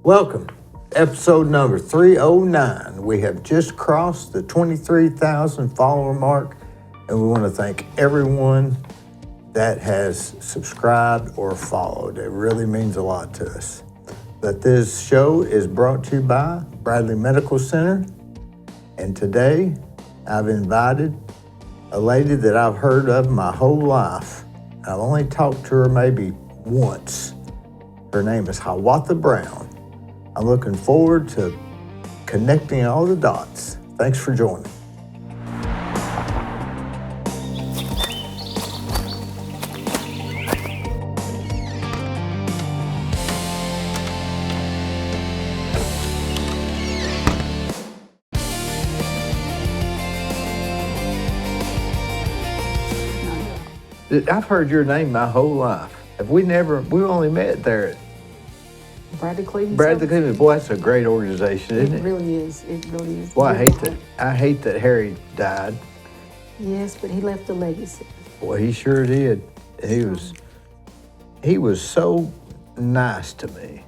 Welcome, episode number 309. We have just crossed the 23,000 follower mark, and we want to thank everyone that has subscribed or followed. It really means a lot to us. But this show is brought to you by Bradley Medical Center, and today I've invited a lady that I've heard of my whole life. I've only talked to her maybe once. Her name is Hiawatha Brown. I'm looking forward to connecting all the dots. Thanks for joining. I've heard your name my whole life. We only met there at Bradley Cleveland. Bradley Cleveland. Boy, that's a great organization, isn't it? It really is. It really is. Well, I hate that Harry died. Yes, but he left a legacy. Well, he sure did. He was so nice to me.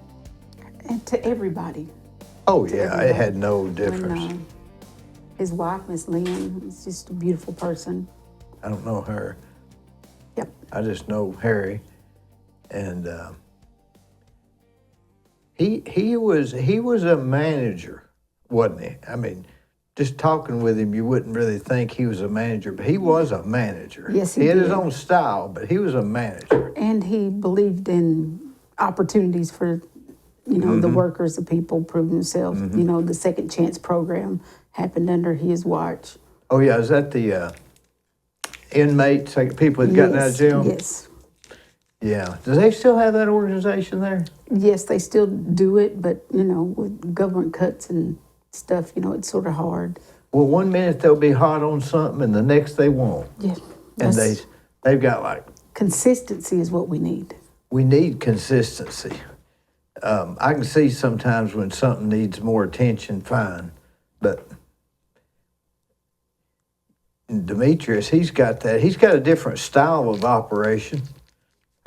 And to everybody. Oh yeah, it had no difference. And, his wife, Miss Lynn, is just a beautiful person. I don't know her. Yep. I just know Harry, and he was a manager, wasn't he? I mean, just talking with him, you wouldn't really think he was a manager, but he was a manager. Yes, he had his own style, but he was a manager. And he believed in opportunities for, the workers, the people proving themselves. The second chance program happened under his watch. Oh yeah, is that the inmates, like people that gotten out of jail? Yes. Yeah. Do they still have that organization there? Yes, they still do it, but, with government cuts and stuff, it's sort of hard. Well, one minute they'll be hot on something and the next they won't. Yeah. And they've got like... Consistency is what we need. We need consistency. I can see sometimes when something needs more attention, fine. But Demetrius, he's got that. He's got a different style of operation.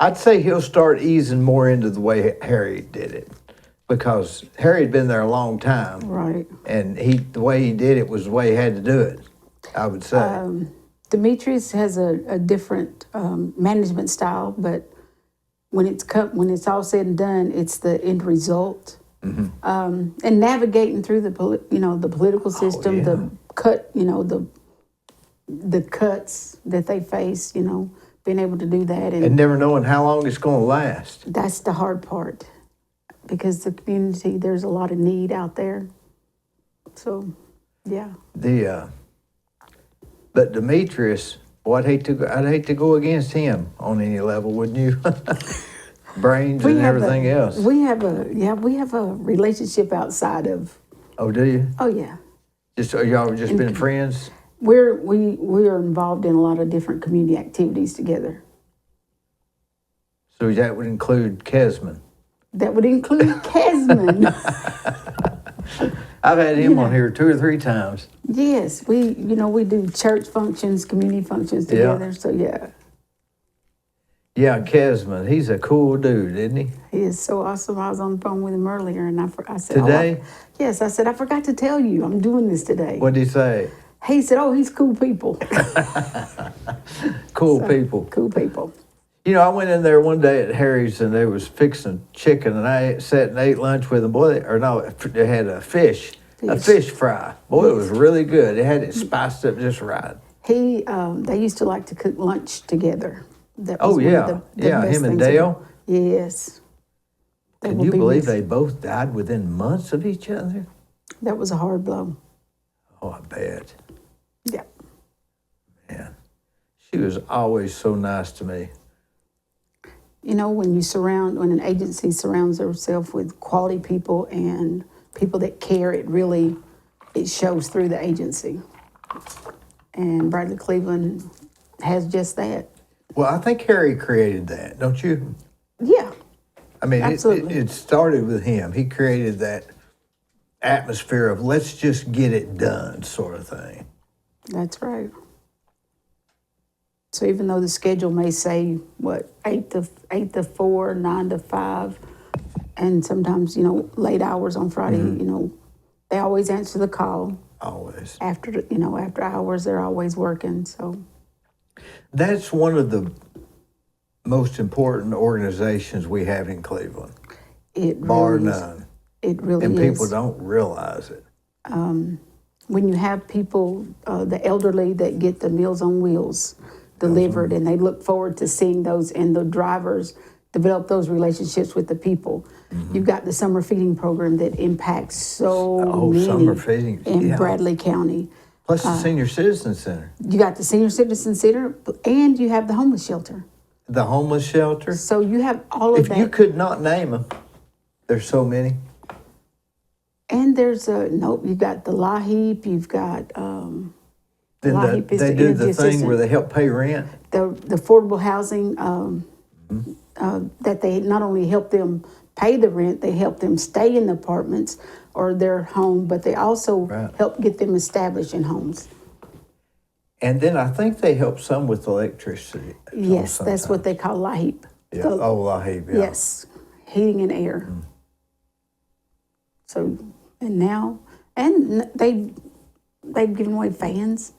I'd say he'll start easing more into the way Harry did it, because Harry had been there a long time. Right. And the way he did it was the way he had to do it, I would say. Demetrius has a different management style, but when it's all said and done, it's the end result. Mm-hmm. And navigating through the political system, the cuts that they face, being able to do that. And never knowing how long it's going to last. That's the hard part, because the community, there's a lot of need out there. So, yeah. But Demetrius, I'd hate to go against him on any level, wouldn't you? Brains and everything else. We have a relationship outside of. Oh, do you? Oh, yeah. Y'all just been friends? We are involved in a lot of different community activities together. So that would include Kesman? That would include Kesman. I've had him on here 2 or 3 times. Yes, we do church functions, community functions together. Yeah. So yeah. Yeah, Kesman, he's a cool dude, isn't he? He is so awesome. I was on the phone with him earlier, and I said, today? Yes, I said, I forgot to tell you, I'm doing this today. What did he say? He said, he's cool people. Cool people. I went in there one day at Harry's, and they was fixing chicken, and I sat and ate lunch with them. Boy, they had a fish fry. Boy, it was really good. They had it spiced up just right. They used to like to cook lunch together. That was him and Dale. Yes. Can you believe they both died within months of each other? That was a hard blow. Oh, I bet. Yeah. Man, she was always so nice to me. When an agency surrounds herself with quality people and people that care, it shows through the agency. And Bradley Cleveland has just that. Well, I think Harry created that, don't you? Yeah. I mean, absolutely. It started with him. He created that atmosphere of let's just get it done sort of thing. That's right. So even though the schedule may say, 8 to 4, 9 to 5, And sometimes, late hours on Friday, they always answer the call. Always. After hours, they're always working, so. That's one of the most important organizations we have in Cleveland. It bar really is. none. It really and is. people don't realize it. When you have people, the elderly that get the Meals on Wheels delivered, and they look forward to seeing those, and the drivers develop those relationships with the people. You've got the summer feeding program that impacts so many summer feeding, in Bradley County. Plus the Senior Citizen Center. You got the Senior Citizen Center, and you have the homeless shelter. The homeless shelter. So you have all of that. If you could not name them, there's so many. And there's you've got the LAHEAP, you've got Then LAHEAP is they the do energy the thing assistant. where they help pay rent. The affordable housing, that they not only help them pay the rent, they help them stay in the apartments or their home, but they also help get them established in homes. And then I think they help some with electricity. Yes, that's what they call LAHEAP. Yeah. LAHEAP, yeah. Yes, heating and air. So, and they've given away fans.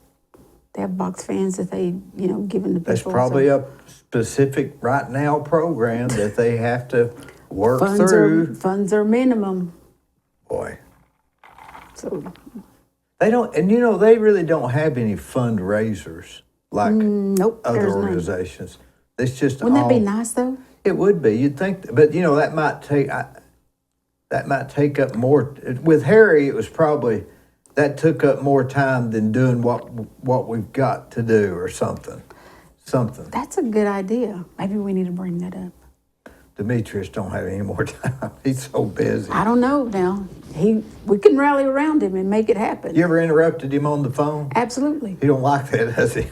They have box fans that they, given to people. That's probably a specific right now program that they have to work through. Funds are minimum. Boy. So They don't, and they really don't have any fundraisers like nope, other there's none. organizations. It's just Wouldn't that be nice though? It would be. You'd think, but that might take up more. With Harry, it was probably that took up more time than doing what we've got to do or something. That's a good idea. Maybe we need to bring that up. Demetrius don't have any more time. He's so busy. I don't know now. We can rally around him and make it happen. You ever interrupted him on the phone? Absolutely. He don't like that, does he?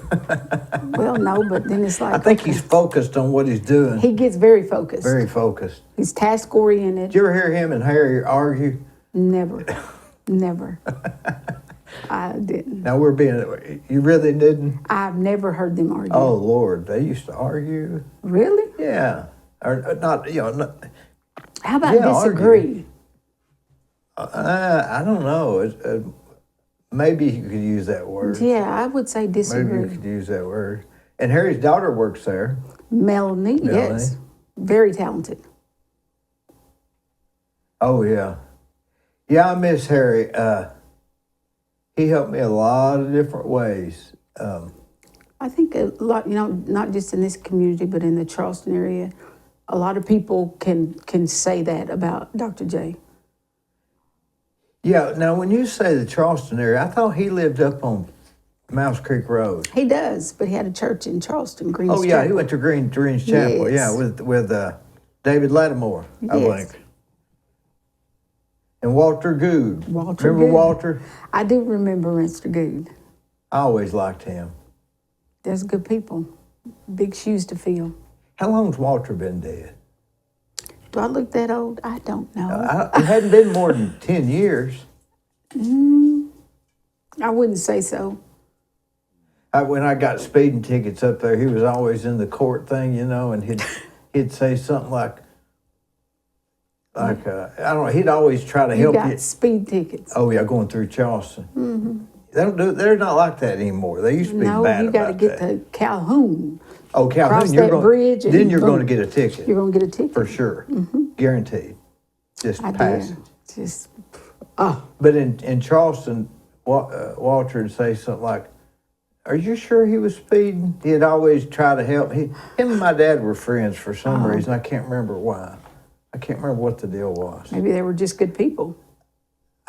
Well, no, but then it's like I think he's focused on what he's doing. He gets very focused. Very focused. He's task oriented. Did you ever hear him and Harry argue? Never. I didn't. Now you really didn't? I've never heard them argue. Oh, Lord, they used to argue. Really? Yeah. Or not, not. How about disagree? I don't know. Maybe you could use that word. Yeah, I would say disagree. Maybe you could use that word. And Harry's daughter works there. Melanie, yes. Very talented. Oh, yeah. Yeah, I miss Harry. He helped me a lot of different ways. I think a lot, not just in this community, but in the Charleston area, a lot of people can say that about Dr. J. Yeah, now when you say the Charleston area, I thought he lived up on Mouse Creek Road. He does, but he had a church in Charleston, Greens Oh, yeah, Chapel. he went to Greens Chapel, Yes. yeah, with David Lattimore, I Yes. think. And Walter Good. Walter Remember Good. Walter? I do remember Mr. Good. I always liked him. There's good people. Big shoes to fill. How long's Walter been dead? Do I look that old? I don't know. It hadn't been more than 10 years. I wouldn't say so. When I got speeding tickets up there, he was always in the court thing, and he'd say something like I don't know. He'd always try to help you. You got speed tickets. Oh yeah, going through Charleston. Mm-hmm. They don't do. They're not like that anymore. They used to be bad about that. No, you got to get to Calhoun. Oh, Calhoun, Cross that bridge, and then you're boom. going to get a ticket. You're going to get a ticket for sure, guaranteed. Just I pass did. it. Just But in Charleston, Walter would say something like, "Are you sure he was speeding?" He'd always try to help. Him and my dad were friends for some reason. I can't remember why. I can't remember what the deal was. maybe they were just good people.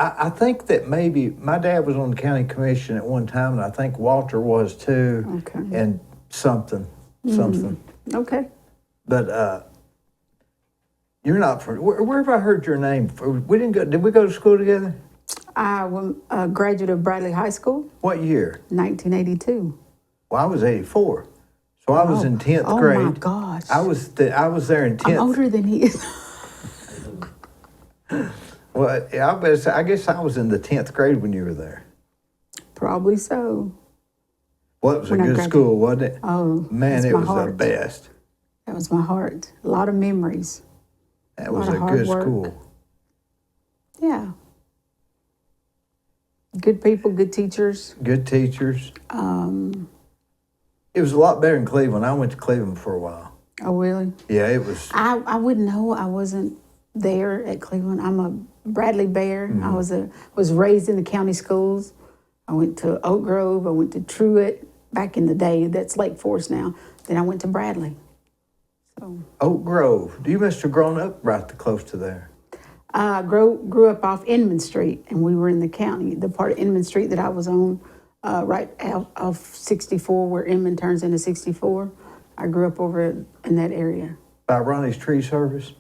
I think that maybe my dad was on the county commission at one time, and I think Walter was too. Okay. And something. Okay. But you're not from. Where have I heard your name? We didn't go. Did we go to school together? I was a graduate of Bradley High School, What year? 1982. Well, I was 84, so I was in 10th grade. Oh my gosh! I was there in 10th. I'm older than he is. Well, I guess I was in the 10th grade when you were there. Probably so. Well, it was When a I good graduated. school, wasn't it? Oh, Man, that's it my was the heart. best. That was my heart. A lot of memories. That was lot a of hard good work. school. Yeah. Good people, good teachers. Good teachers. It was a lot better in Cleveland. I went to Cleveland for a while. Oh, really? Yeah, it was. I wouldn't know. I wasn't there at Cleveland. I'm a Bradley Bear. I was raised in the county schools. I went to Oak Grove. I went to Truett back in the day. That's Lake Forest now. Then I went to Bradley. So Oak Grove. You must have grown up right close to there. I grew up off Inman Street, and we were in the county. The part of Inman Street that I was on, right out of 64, where Inman turns into 64. I grew up over in that area. By Ronnie's Tree Service?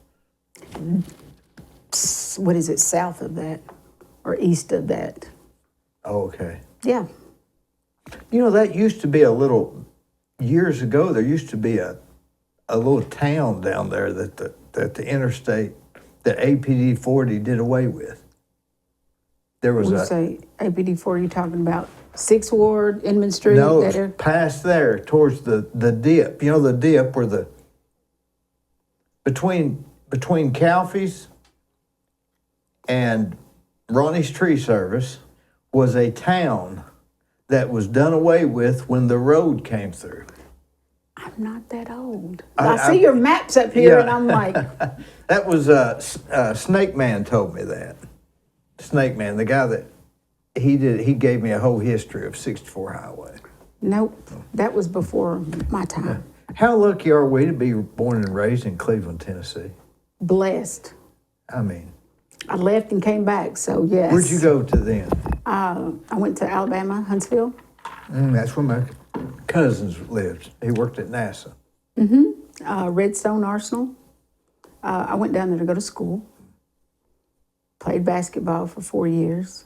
What is it, south of that or east of that? Oh, okay. Yeah. You know, that used to be years ago, there used to be a little town down there that the interstate, that APD 40 did away with. There was When you say APD 40, you're talking about 6th Ward, Inman Street? No, that area? past there, towards the dip. You know the dip where between Calfee's and Ronnie's Tree Service was a town that was done away with when the road came through. I'm not that old. I see your maps up here, Yeah. and I'm like, That was Snake Man told me that. Snake Man, the guy that he gave me a whole history of 64 Highway. nope, that was before my time. How lucky are we to be born and raised in Cleveland, Tennessee? Blessed. I mean, I left and came back, so yes. where'd you go to then? I went to Alabama, Huntsville. That's where my cousins lived. He worked at NASA. Redstone Arsenal. I went down there to go to school. Played basketball for 4 years.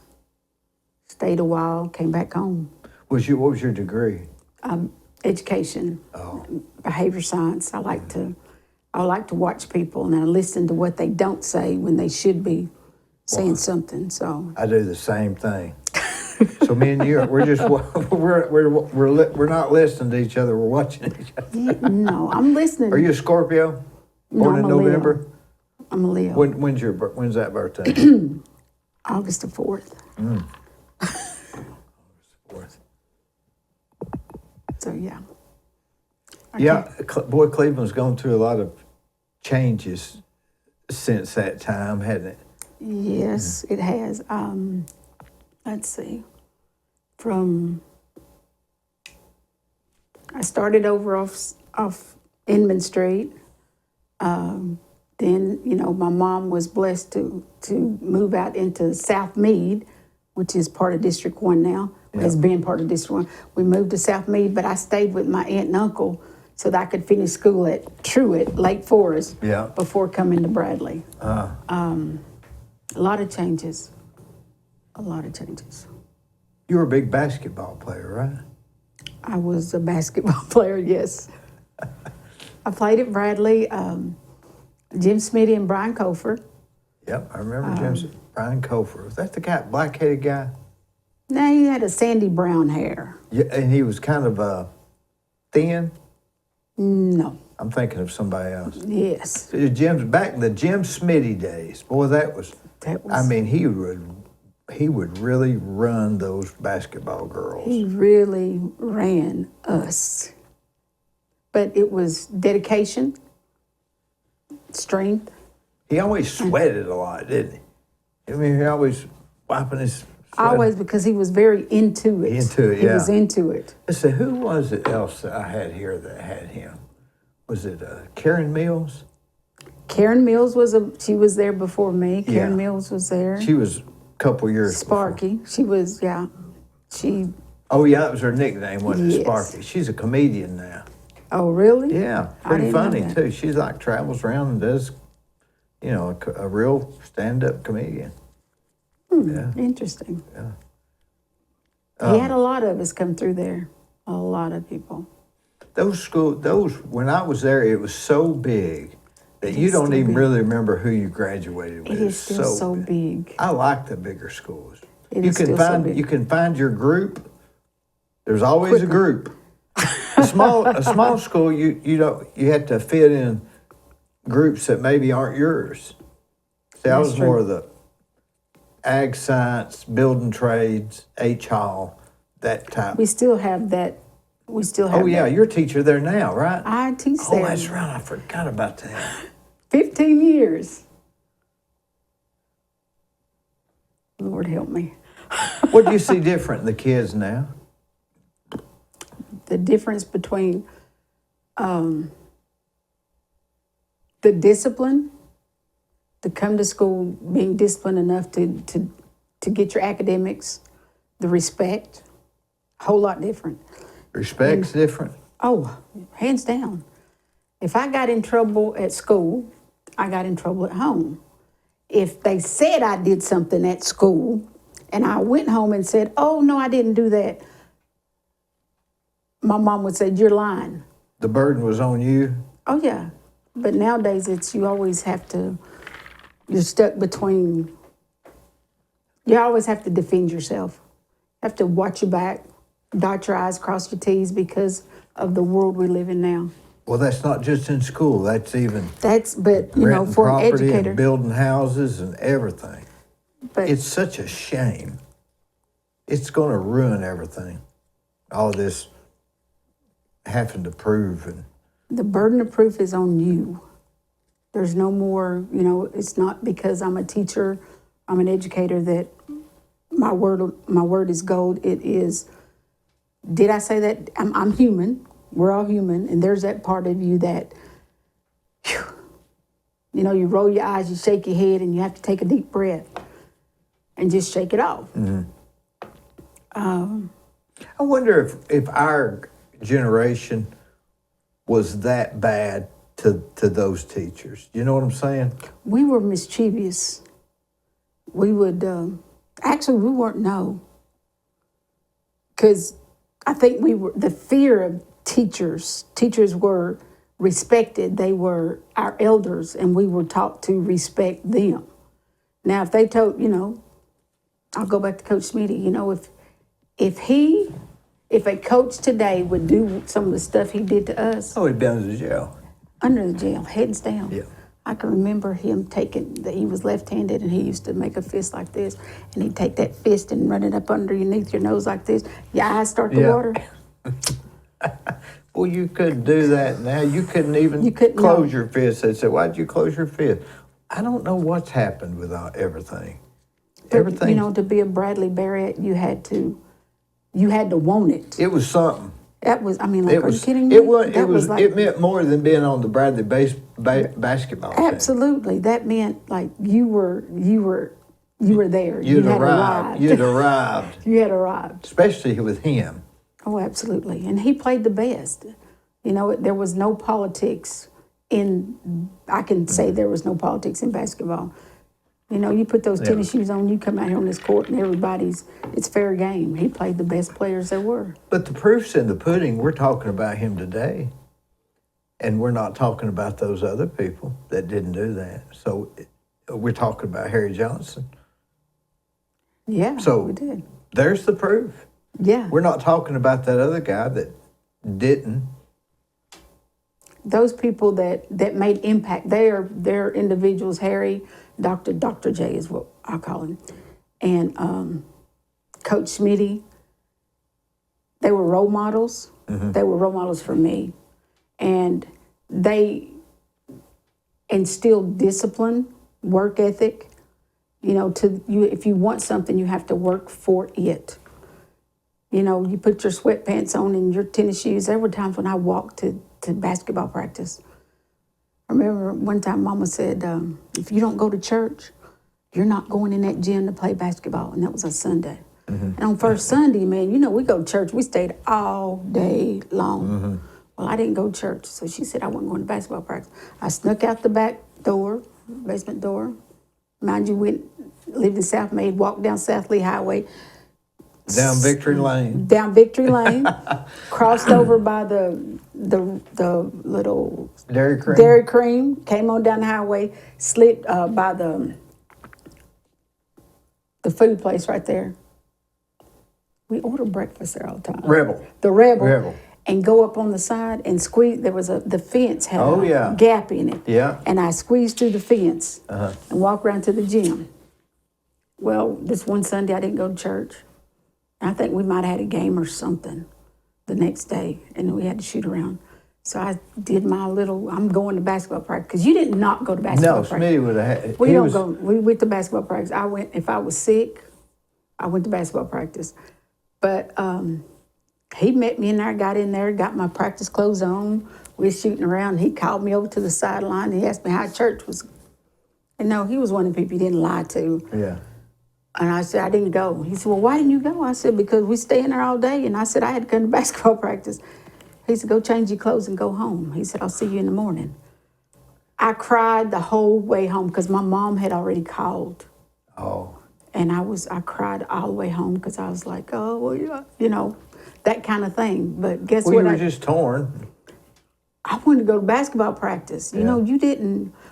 Stayed a while, came back home. What was your degree? Education, behavior science. I like to watch people and I listen to what they don't say when they should be saying something. So I do the same thing. So me and you, we're not listening to each other. We're watching each other. no, I'm listening. Are you a Scorpio? No, Born in I'm a Leo. November? I'm a Leo. When's that birthday? August the 4th. Fourth. So yeah. Yeah, boy, Cleveland's gone through a lot of changes since that time, hasn't it? Yes, it has. Let's see. I started over off Inman Street. Then, my mom was blessed to move out into South Meade, which is part of District 1 now. Has been part of District 1. We moved to South Meade, but I stayed with my aunt and uncle so that I could finish school at Truett, Lake Forest, before coming to Bradley. A lot of changes. A lot of changes. You were a big basketball player, right? I was a basketball player, yes. I played at Bradley, Jim Smitty and Brian Kofer. Yep, I remember Brian Kofer. Was that the guy, black-headed guy? No, he had a sandy brown hair. Yeah, and he was kind of thin? No. I'm thinking of somebody else. Yes. Back in the Jim Smitty days, boy, that was. I mean, he would really run those basketball girls. He really ran us. But it was dedication, strength. He always sweated a lot, didn't he? I mean, he always wiping his sweat. Always, because he was very into it. He was into it. Let's see, who was it else that I had here that had him? Was it Karen Mills? Karen Mills she was there before me. Karen Mills was there. She was a couple years Sparky. before. She was, Oh, yeah, that was her nickname, wasn't it? Yes. Sparky. She's a comedian now. Oh, really? Yeah, I pretty didn't know funny, that. too. She's like travels around and does, a real stand-up comedian. Yeah. Interesting. Yeah. He had a lot of us come through there. A lot of people. When I was there, it was so big that you don't still even big. really remember who you graduated with. It is still so big. I like the bigger schools. It is still so big. You can find your group. There's always a group. A small school, you have to fit in groups that maybe aren't yours. See, I That's was true. more of the ag science, building trades, Hall, that type. We still have that. We still have Oh, yeah, that. you're a teacher there now, right? I teach Oh, there. that's right. I forgot about that. 15 years. Lord help me. What do you see different in the kids now? The difference between the discipline, to come to school being disciplined enough to get your academics, the respect, a whole lot different. Respect's different. Oh, hands down. If I got in trouble at school, I got in trouble at home. If they said I did something at school and I went home and said, oh, no, I didn't do that, my mom would say, you're lying. The burden was on you. Oh, yeah. But nowadays, you always have to, you're stuck between, you always have to defend yourself. You have to watch your back, dot your I's, cross your T's because of the world we live in now. Well, that's not just in school. That's even But, you know, renting for an property educator. and building houses and everything. But It's such a shame. It's going to ruin everything. All this having to prove and the burden of proof is on you. There's no more, you know, it's not because I'm a teacher, I'm an educator that my word is gold. It is, did I say that? I'm human. We're all human. And there's that part of you that, whew, you know, you roll your eyes, you shake your head, and you have to take a deep breath and just shake it off. Mm-hmm. I wonder if our generation was that bad to those teachers. You know what I'm saying? We were mischievous. We would, actually, we weren't, no. Because I think the fear of teachers were respected. They were our elders, and we were taught to respect them. Now, if they told, you know, I'll go back to Coach Smitty, you know, if a coach today would do some of the stuff he did to us, Oh, he'd been to jail. under the jail, heads down. Yeah. I can remember him he was left-handed and he used to make a fist like this, and he'd take that fist and run it up underneath your nose like this. Your eyes start to Yeah. water. Well, you couldn't do that now. You couldn't even couldn't, close no. your fist. They said, why'd you close your fist? I don't know what's happened with everything. But, Everything. you know, to be a Bradley Barrett, you had to want it. It was something. That was, I mean, like, are you kidding me? It meant more than being on the Bradley basketball team. Absolutely. That meant like you were there. You'd had arrived. You'd arrived. You had arrived. Especially with him. Oh, absolutely. And he played the best. You know, there was no politics I can say there was no politics in basketball. You know, you put those tennis shoes on, you come out here on this court and it's fair game. He played the best players there were. But the proof's in the pudding. We're talking about him today. And we're not talking about those other people that didn't do that. So we're talking about Harry Johnson. Yeah, So we did. there's the proof. Yeah. We're not talking about that other guy that didn't. Those people that made impact, they're individuals. Harry, Dr. J is what I call him, and Coach Smitty. They were role models. Mm-hmm. They were role models for me, and they instilled discipline, work ethic. You know, if you want something, you have to work for it. You know, you put your sweatpants on and your tennis shoes. There were times when I walked to basketball practice. I remember one time Mama said, if you don't go to church, you're not going in that gym to play basketball. And that was a Sunday. Mm-hmm. And on first Sunday, man, you know, we go to church. We stayed all day long. Mm-hmm. Well, I didn't go to church. So she said I wasn't going to basketball practice. I snuck out the back door, basement door. Mind you, lived in South Maid, walked down South Lee Highway. Down Victory Lane. Down Victory Lane, crossed over by the little Dairy Cream, came on down the highway, slipped by the food place right there. We order breakfast there all the time. Rebel. The Rebel. and go up on the side and squeeze. There was the fence had a gap in it. Yeah. And I squeezed through the fence and walked around to the gym. Well, this one Sunday I didn't go to church. I think we might have had a game or something the next day, and we had to shoot around. So I did my little, I'm going to basketball practice. Because you did not go to basketball practice. No, Smitty would have had. We went to basketball practice. If I was sick, I went to basketball practice. But he met me in there, got in there, got my practice clothes on. We were shooting around. He called me over to the sideline. He asked me how church was. And no, he was one of the people he didn't lie to. Yeah. And I said, I didn't go. He said, well, why didn't you go? I said, because we stay in there all day. And I said, I had to come to basketball practice. He said, go change your clothes and go home. He said, I'll see you in the morning. I cried the whole way home because my mom had already called. Oh. And I cried all the way home because I was like, oh, well, yeah, you know, that kind of thing. But guess what? You were just torn. I wanted to go to basketball practice. You know,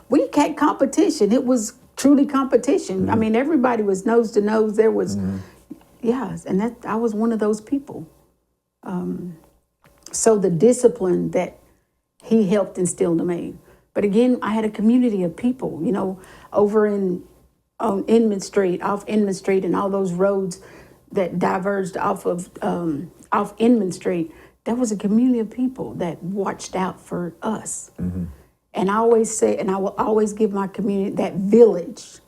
we had competition. It was truly competition. I mean, everybody was nose to nose. There was, and I was one of those people. So the discipline that he helped instill to me. But again, I had a community of people, you know, over on Inman Street, off Inman Street, and all those roads that diverged off Inman Street. There was a community of people that watched out for us. Mm-hmm. And I always say, and I will always give my community that village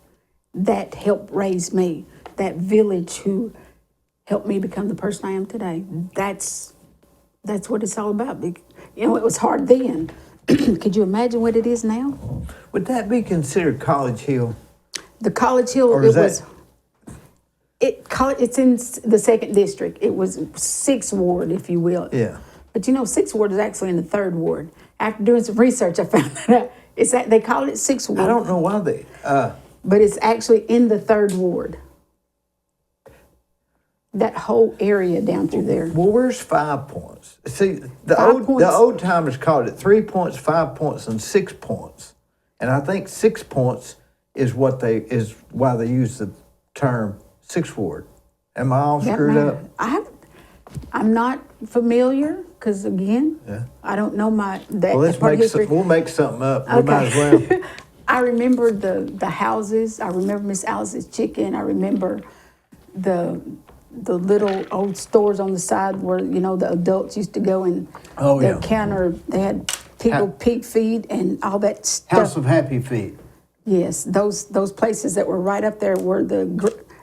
that helped raise me, that village who helped me become the person I am today. That's what it's all about. You know, it was hard then. Could you imagine what it is now? Would that be considered College Hill? The College Hill, it's in the 2nd district. It was 6th ward, if you will. Yeah. But you know, 6th ward is actually in the 3rd ward. After doing some research, I found that out. They call it 6th ward. I don't know why they. But it's actually in the 3rd ward. That whole area down through there. Well, where's 5 Points? See, the old timers called it 3 points, 5 points, and 6 points. And I think 6 points is why they use the term 6th ward. Am I all screwed up? I'm not familiar because again, I don't know We'll make something up. We might as well. I remember the houses. I remember Miss Alice's chicken. I remember the little old stores on the side where, you know, the adults used to go and counter. They had people pig feed and all that stuff. House of Happy Feet. Yes, those places that were right up there were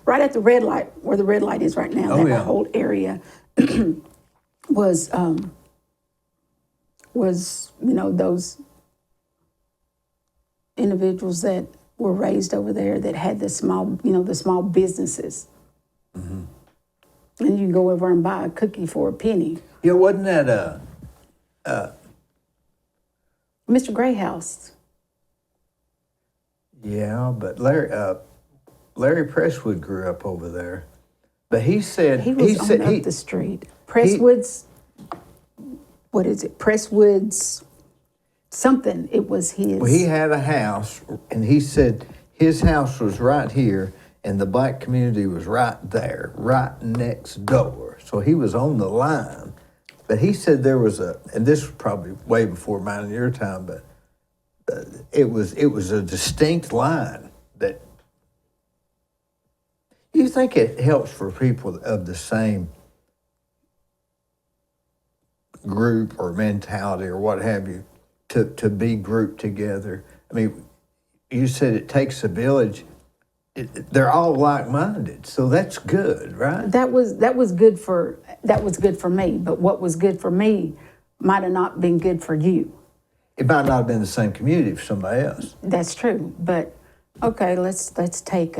right at the red light, where the red light is right now. That whole area was you know, those individuals that were raised over there that had the small businesses. Mm-hmm. And you can go over and buy a cookie for a penny. Yeah, wasn't that Mr. Grayhouse? Yeah, but Larry Presswood grew up over there. But he said he was up the street. Presswood's what is it? Presswood's something. It was his. Well, he had a house, and he said his house was right here, and the black community was right there, right next door. So he was on the line. But he said there was and this was probably way before mine and your time, but it was a distinct line that you think it helps for people of the same group or mentality or what have you to be grouped together. I mean, you said it takes a village. They're all like-minded, so that's good, right? That was good for me. But what was good for me might have not been good for you. It might not have been the same community for somebody else. That's true. But okay, let's take.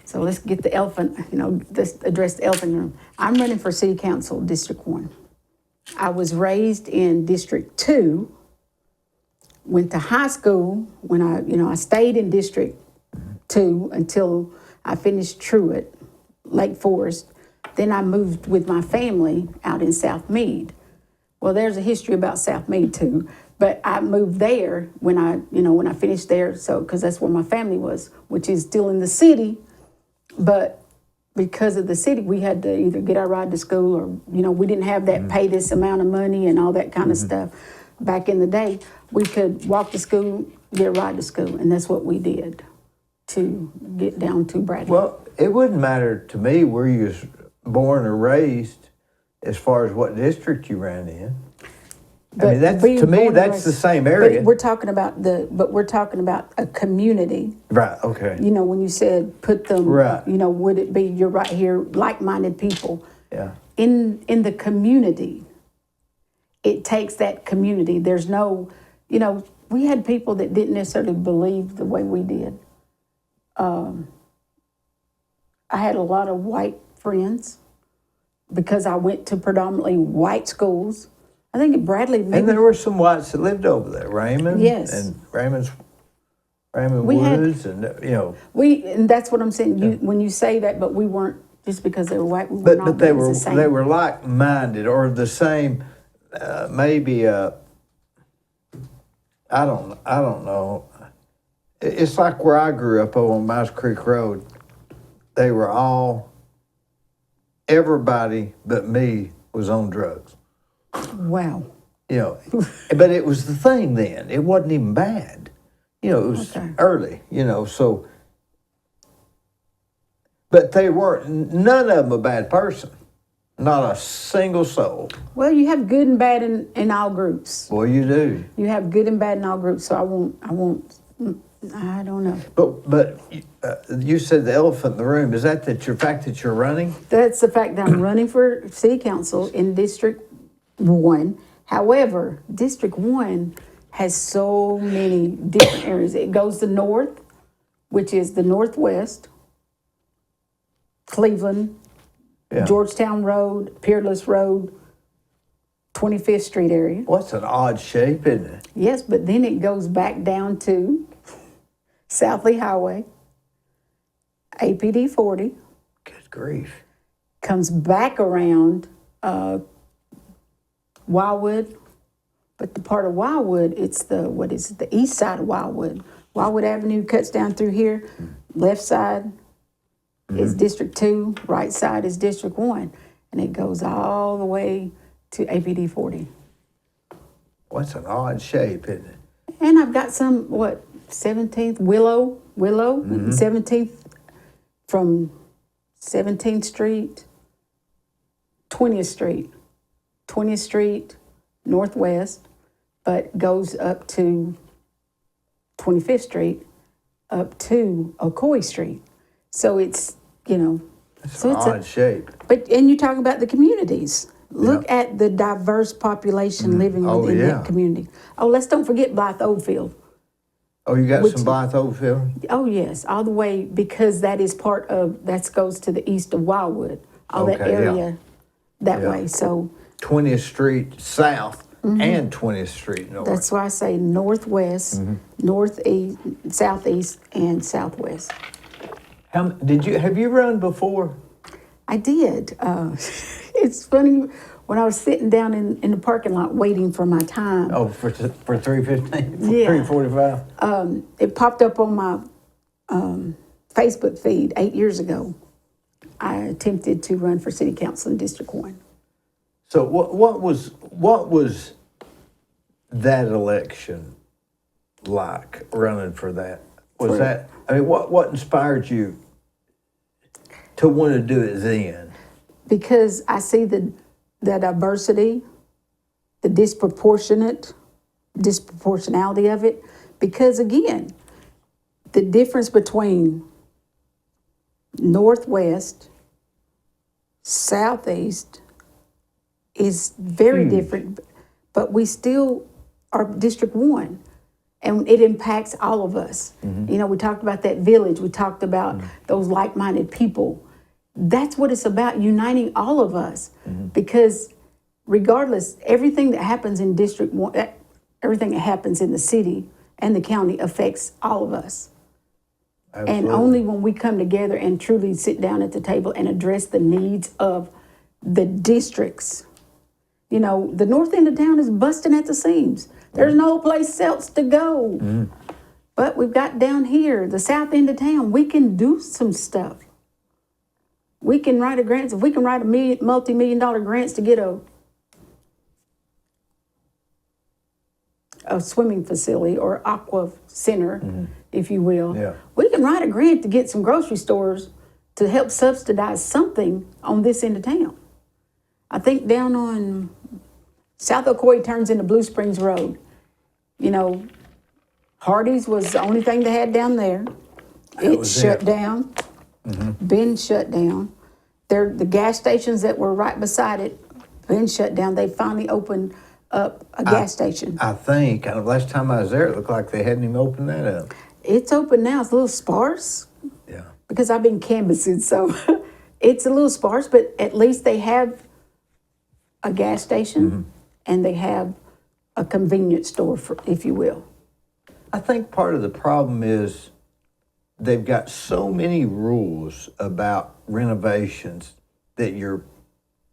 So let's get the elephant. You know, let's address the elephant room. I'm running for City Council, District 1. I was raised in District 2. Went to high school when I stayed in District 2 until I finished Truett, Lake Forest. Then I moved with my family out in South Meade. Well, there's a history about South Meade too, but I moved there when I finished there, so because that's where my family was, which is still in the city, but because of the city, we had to either get our ride to school or, we didn't have that pay this amount of money and all that kind of stuff. Back in the day, we could walk to school, get a ride to school, and that's what we did to get down to Bradley. Well, it wouldn't matter to me where you was born or raised as far as what district you ran in. But that's being to me, born and that's raised- the same area. But we're talking about a community. Right, okay. When you said put them, Right. would it be you're right here, like-minded people? Yeah. In the community, it takes that community. There's no, we had people that didn't necessarily believe the way we did. I had a lot of white friends because I went to predominantly white schools. I think at Bradley, maybe. And there were some whites that lived over there, Raymond. Yes. And Raymond We had- Woods, and And that's what I'm saying. When you say that, but we weren't, just because they were white, we weren't all but they the were same. like-minded or the same. Maybe I don't know. It's like where I grew up on Mouse Creek Road. They were everybody but me was on drugs. Wow. But it was the thing then. It wasn't even bad. It was Okay. early, so. But they weren't, none of them a bad person. Not a single soul. Well, you have good and bad in all groups. Boy, you do. You have good and bad in all groups, so I don't know. But you said the elephant in the room. Is that your fact that you're running? That's the fact that I'm running for city council in District 1. However, District 1 has so many different areas. It goes to north, which is the Northwest, Cleveland, Yeah. Georgetown Road, Peerless Road, 25th Street area. What's an odd shape, isn't it? Yes, but then it goes back down to South Lee Highway, APD 40, Good grief. comes back around Wildwood, but the part of Wildwood, it's the east side of Wildwood. Wildwood Avenue cuts down through here, left side is District 2, right side is District 1, and it goes all the way to APD 40. What's an odd shape, isn't it? And I've got some, 17th, Willow, 17th, from 17th Street, 20th Street, Northwest, but goes up to 25th Street, up to Ocoee Street. So it's, It's so an it's odd shape. and you're talking about the communities. Look at the diverse population living within that community. Oh, don't forget Blythe Oldfield. Oh, you got some Blythe Oldfield? Oh, yes, all the way, because that is that goes to the east of Wildwood, all that Okay, yeah. area that Yeah. way. So 20th Street South and 20th Street North. that's why I say northwest, northeast, southeast, and southwest. Have you run before? I did. It's funny, when I was sitting down in the parking lot waiting for my time, Oh, for 315, Yeah. 345? it popped up on my Facebook feed 8 years ago. I attempted to run for city council in District 1. So what was that election like, running for that? What inspired you to want to do it then? Because I see the diversity, the disproportionality of it. Because again, the difference between Northwest, Southeast is very different, but we still are District 1. And it impacts all of us. We talked about that village. We talked about those like-minded people. That's what it's about, uniting all of us. Because regardless, everything that happens in District 1, everything that happens in the city and the county affects all of us. Absolutely. And only when we come together and truly sit down at the table and address the needs of the districts. The north end of town is busting at the seams. There's no place else to go. But we've got down here, the south end of town, we can do some stuff. We can write a grant. If we can write a multi-million-dollar grants to get a swimming facility or aqua center, if you will. Yeah. We can write a grant to get some grocery stores to help subsidize something on this end of town. I think down on South Ocoee turns into Blue Springs Road. You know, Hardee's was the only thing they had down there. It shut down. Been shut down. The gas stations that were right beside it, been shut down. They finally opened up a gas station. I think, last time I was there, it looked like they hadn't even opened that up. It's open now. It's a little sparse Yeah. because I've been canvassing, so it's a little sparse, but at least they have a gas station and they have a convenience store, if you will. I think part of the problem is they've got so many rules about renovations that you're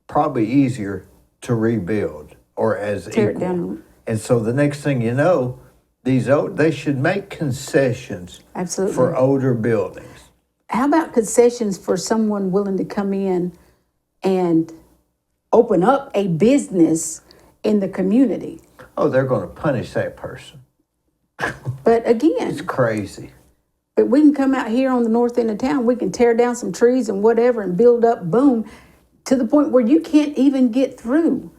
probably easier to rebuild or as Tear it equal. down. And so the next thing you know, they should make concessions Absolutely. for older buildings. How about concessions for someone willing to come in and open up a business in the community? Oh, they're going to punish that person. But again, It's crazy. but we can come out here on the north end of town, we can tear down some trees and whatever and build up, boom, to the point where you can't even get through.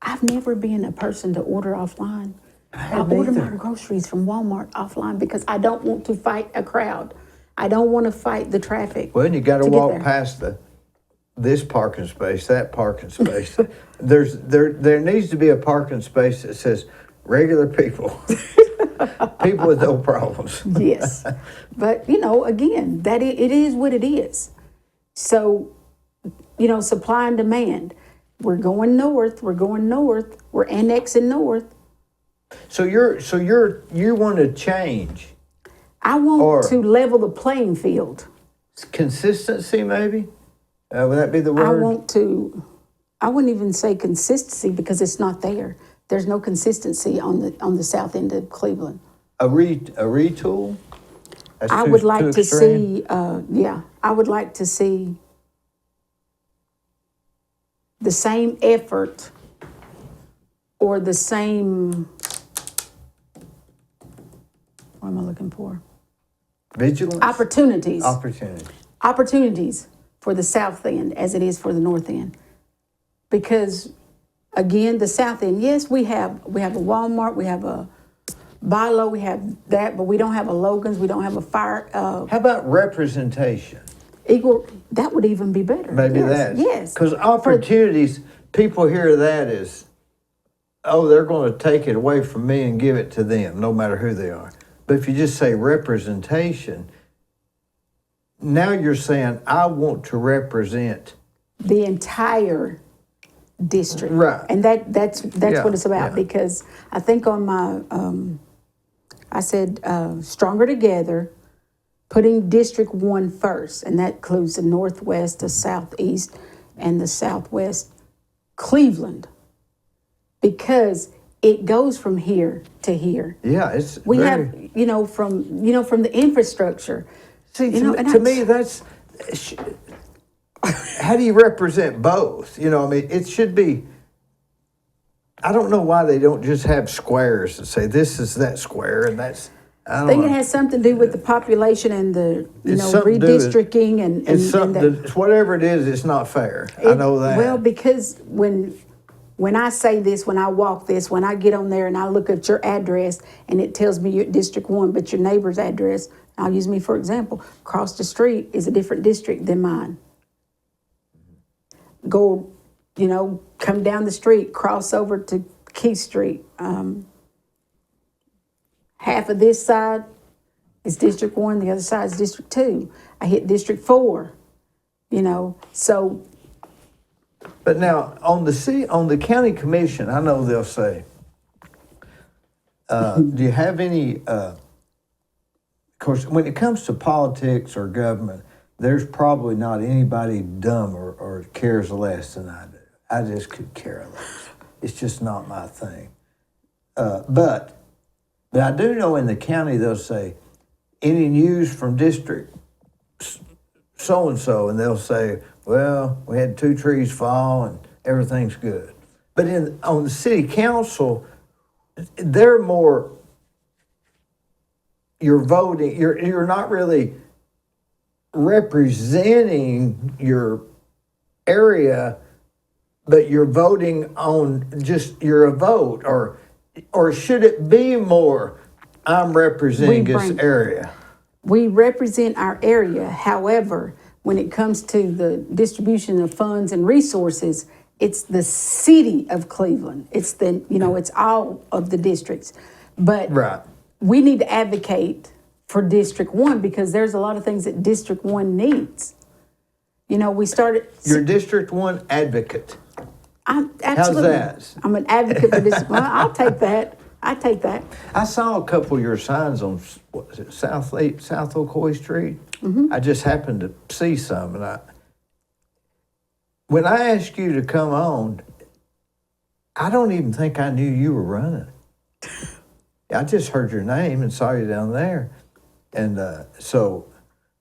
I've never been a person to order offline. I order my groceries from Walmart offline because I don't want to fight a crowd. I don't want to fight the traffic. Well, and you got to get walk there. past this parking space, that parking space. There needs to be a parking space that says regular people, people with no problems. Yes. But, again, it is what it is. So, supply and demand. We're going north, we're annexing north. So you want to change I want to level the playing field. consistency, maybe? Would that be the word? I wouldn't even say consistency because it's not there. There's no consistency on the south end of Cleveland. A retool? That's I too- would too like to extreme? see, I would like to see the same effort or the same, what am I looking for? Vigilance? Opportunities for the south end as it is for the north end. Because again, the south end, yes, we have a Walmart, we have a Bilo, we have that, but we don't have a Logan's, we don't have a Fire. How about representation? Equal, that would even be better. Maybe yes, that. Yes. Because opportunities, people hear that as, oh, they're going to take it away from me and give it to them, no matter who they are. But if you just say representation, now you're saying, I want to represent The entire district. Right. And that's Yeah, what it's about, yeah. because I think on my, I said, Stronger Together, putting District 1 first, and that includes the Northwest, the Southeast, and the Southwest, because it goes from here to here. Yeah, it's We very, have, from the infrastructure. See, you know, to, and to me, that's how do you represent both? It should be. I don't know why they don't just have squares and say this is that square and that's. I I think don't it know. has something to do with the population and the It's something to do with- redistricting and It's something. that. It's whatever it is. It's not fair. I know that. Well, because when I say this, when I walk this, when I get on there and I look at your address and it tells me you're at District 1, but your neighbor's address, I'll use me for example, across the street is a different district than mine. Go, come down the street, cross over to Keith Street. Half of this side is District 1, the other side is District 2. I hit District 4, so But now on the county commission, I know they'll say, do you have any? Of course, when it comes to politics or government, there's probably not anybody dumber or cares less than I do. I just could care less. It's just not my thing. But I do know in the county they'll say, any news from District so-and-so, and they'll say, well, we had 2 trees fall and everything's good. But on the city council, they're more, you're voting, you're not really representing your area, but you're voting on just your vote, or should it be more, I'm representing this area? We represent our area. However, when it comes to the distribution of funds and resources, it's the city of Cleveland. It's it's all of the districts. But Right. we need to advocate for District 1 because there's a lot of things that District 1 needs. We started. You're District 1 advocate. I'm absolutely. How's that? I'm an advocate for District 1. I'll take that. I take that. I saw a couple of your signs on, what is it, South Ocoee Street. Mm-hmm. I just happened to see some, and when I asked you to come on, I don't even think I knew you were running. I just heard your name and saw you down there, and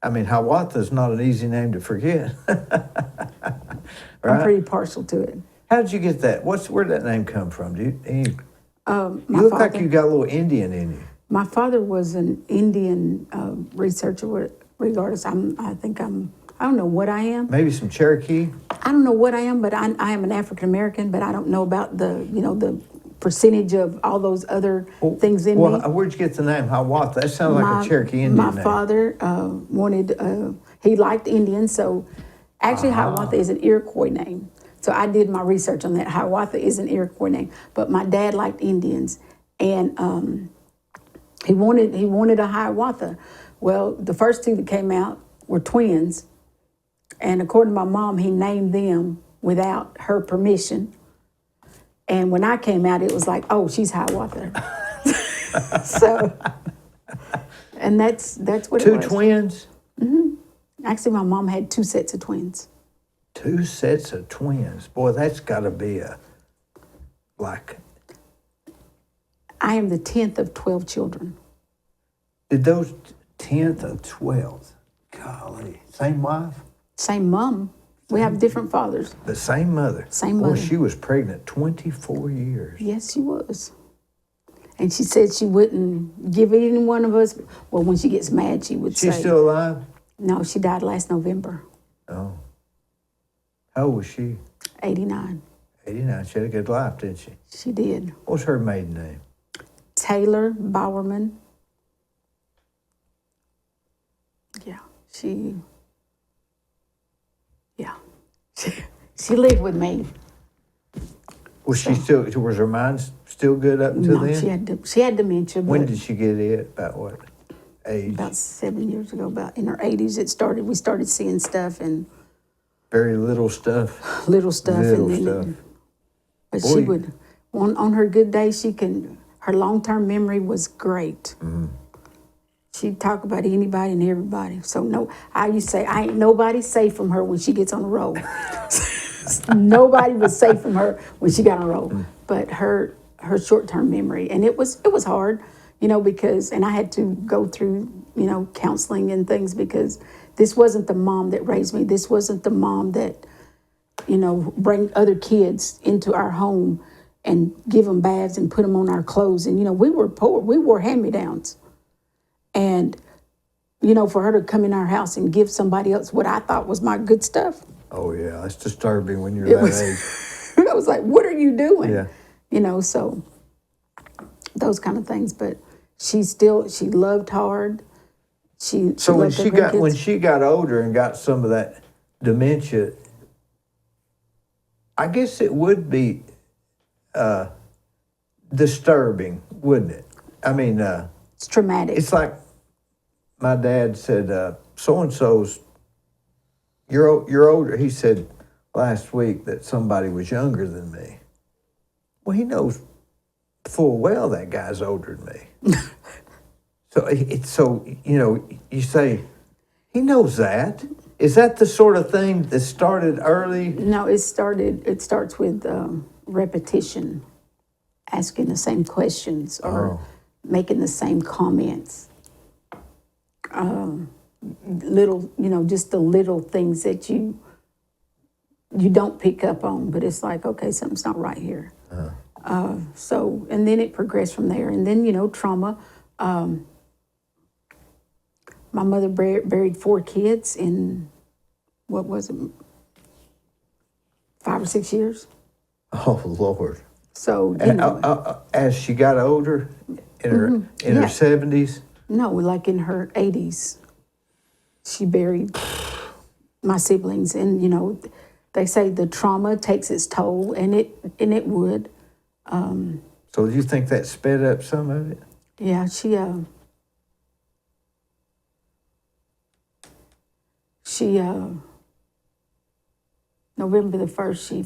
Hiawatha's not an easy name to forget. Right? I'm pretty partial to it. How did you get that? Where'd that name come from? You My look father, like you got a little Indian in you. My father was an Indian researcher. Regardless, I don't know what I am. Maybe some Cherokee. I don't know what I am, but I am an African American. But I don't know about the percentage of all those other things in me. Where'd you get the name Hiawatha? That sounds like a Cherokee Indian name. My father he liked Indians, so actually Hiawatha is an Iroquois name. So I did my research on that. Hiawatha is an Iroquois name, but my dad liked Indians, and he wanted a Hiawatha. Well, the first 2 that came out were twins, and according to my mom, he named them without her permission. And when I came out, it was like, oh, she's Hiawatha. So, and that's what it was. 2 twins? Actually, my mom had 2 sets of twins. 2 sets of twins. Boy, that's got to be I am the 10th of 12 children. Did those 10th of 12th? Golly, same wife? Same mom. We have different fathers. The same mother? Same mother. Boy, she was pregnant 24 years. Yes, she was. And she said she wouldn't give any one of us. Well, when she gets mad, she would say. She's still alive? No, she died last November. Oh. How old was she? 89. 89. She had a good life, didn't she? She did. What's her maiden name? Taylor Bowerman. Yeah, she lived with me. Was was her mind still good up until No, then? she had dementia. When but did she get it? About what age? About 7 years ago, about in her 80s, it started. We started seeing stuff and Very little stuff. little stuff. Little and then, stuff. But Boy. she would, on her good days, her long-term memory was great. Mm-hmm. She'd talk about anybody and everybody. So I used to say, I ain't nobody safe from her when she gets on the road. Nobody was safe from her when she got on the road. But her short-term memory, and it was hard, because, and I had to go through, counseling and things because this wasn't the mom that raised me. This wasn't the mom that, bring other kids into our home and give them baths and put them on our clothes. And, we were poor. We wore hand-me-downs. And, for her to come in our house and give somebody else what I thought was my good stuff. Oh, yeah. That's disturbing when you're that age. I was like, what are you doing? Yeah. So those kind of things. But she loved hard. So when she got older and got some of that dementia, I guess it would be disturbing, wouldn't it? I mean, it's traumatic. It's like my dad said, so-and-so's, you're older. He said last week that somebody was younger than me. Well, he knows full well that guy's older than me. You say, he knows that. Is that the sort of thing that started early? No, it starts with repetition, asking the same questions or making the same comments. little, just the little things that you don't pick up on, but it's like, okay, something's not right here. So, and then it progressed from there. And then, trauma. My mother buried 4 kids in, what was it, 5 or 6 years. Oh, Lord. So, as she got older, in her Yeah. 70s? no, like in her 80s, she buried my siblings. And, they say the trauma takes its toll, and it would. So do you think that sped up some of it? Yeah, she November the 1st, she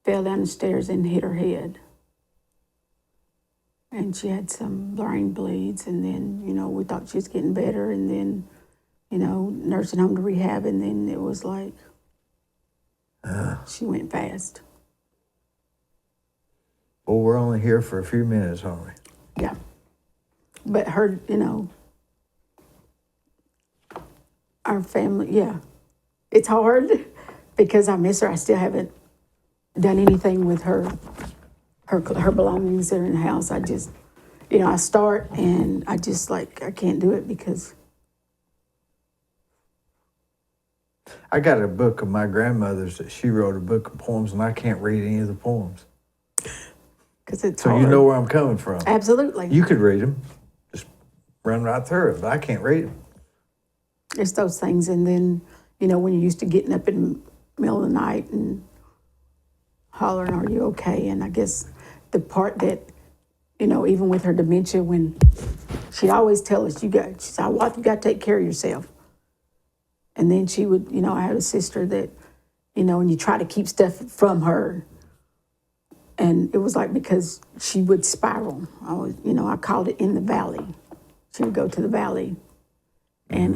fell down the stairs and hit her head. And she had some brain bleeds, and then, we thought she was getting better, and then, nursing home to rehab, and then it was like, she went fast. Well, we're only here for a few minutes, aren't we? Yeah. But her, our family, yeah. It's hard because I miss her. I still haven't done anything with her belongings that are in the house. I just, I start and I just I can't do it because. I got a book of my grandmother's that she wrote, a book of poems, and I can't read any of the poems. Because it's So hard. you know where I'm coming from. Absolutely. You could read them, just run right through it, but I can't read them. It's those things. And then, when you're used to getting up in the middle of the night and hollering, are you okay? And I guess the part that, even with her dementia, when she'd always tell us, she said, "Well, you got to take care of yourself." And then she would, I had a sister that, and you try to keep stuff from her. And it was like, because she would spiral. I called it in the valley. She would go to the valley. And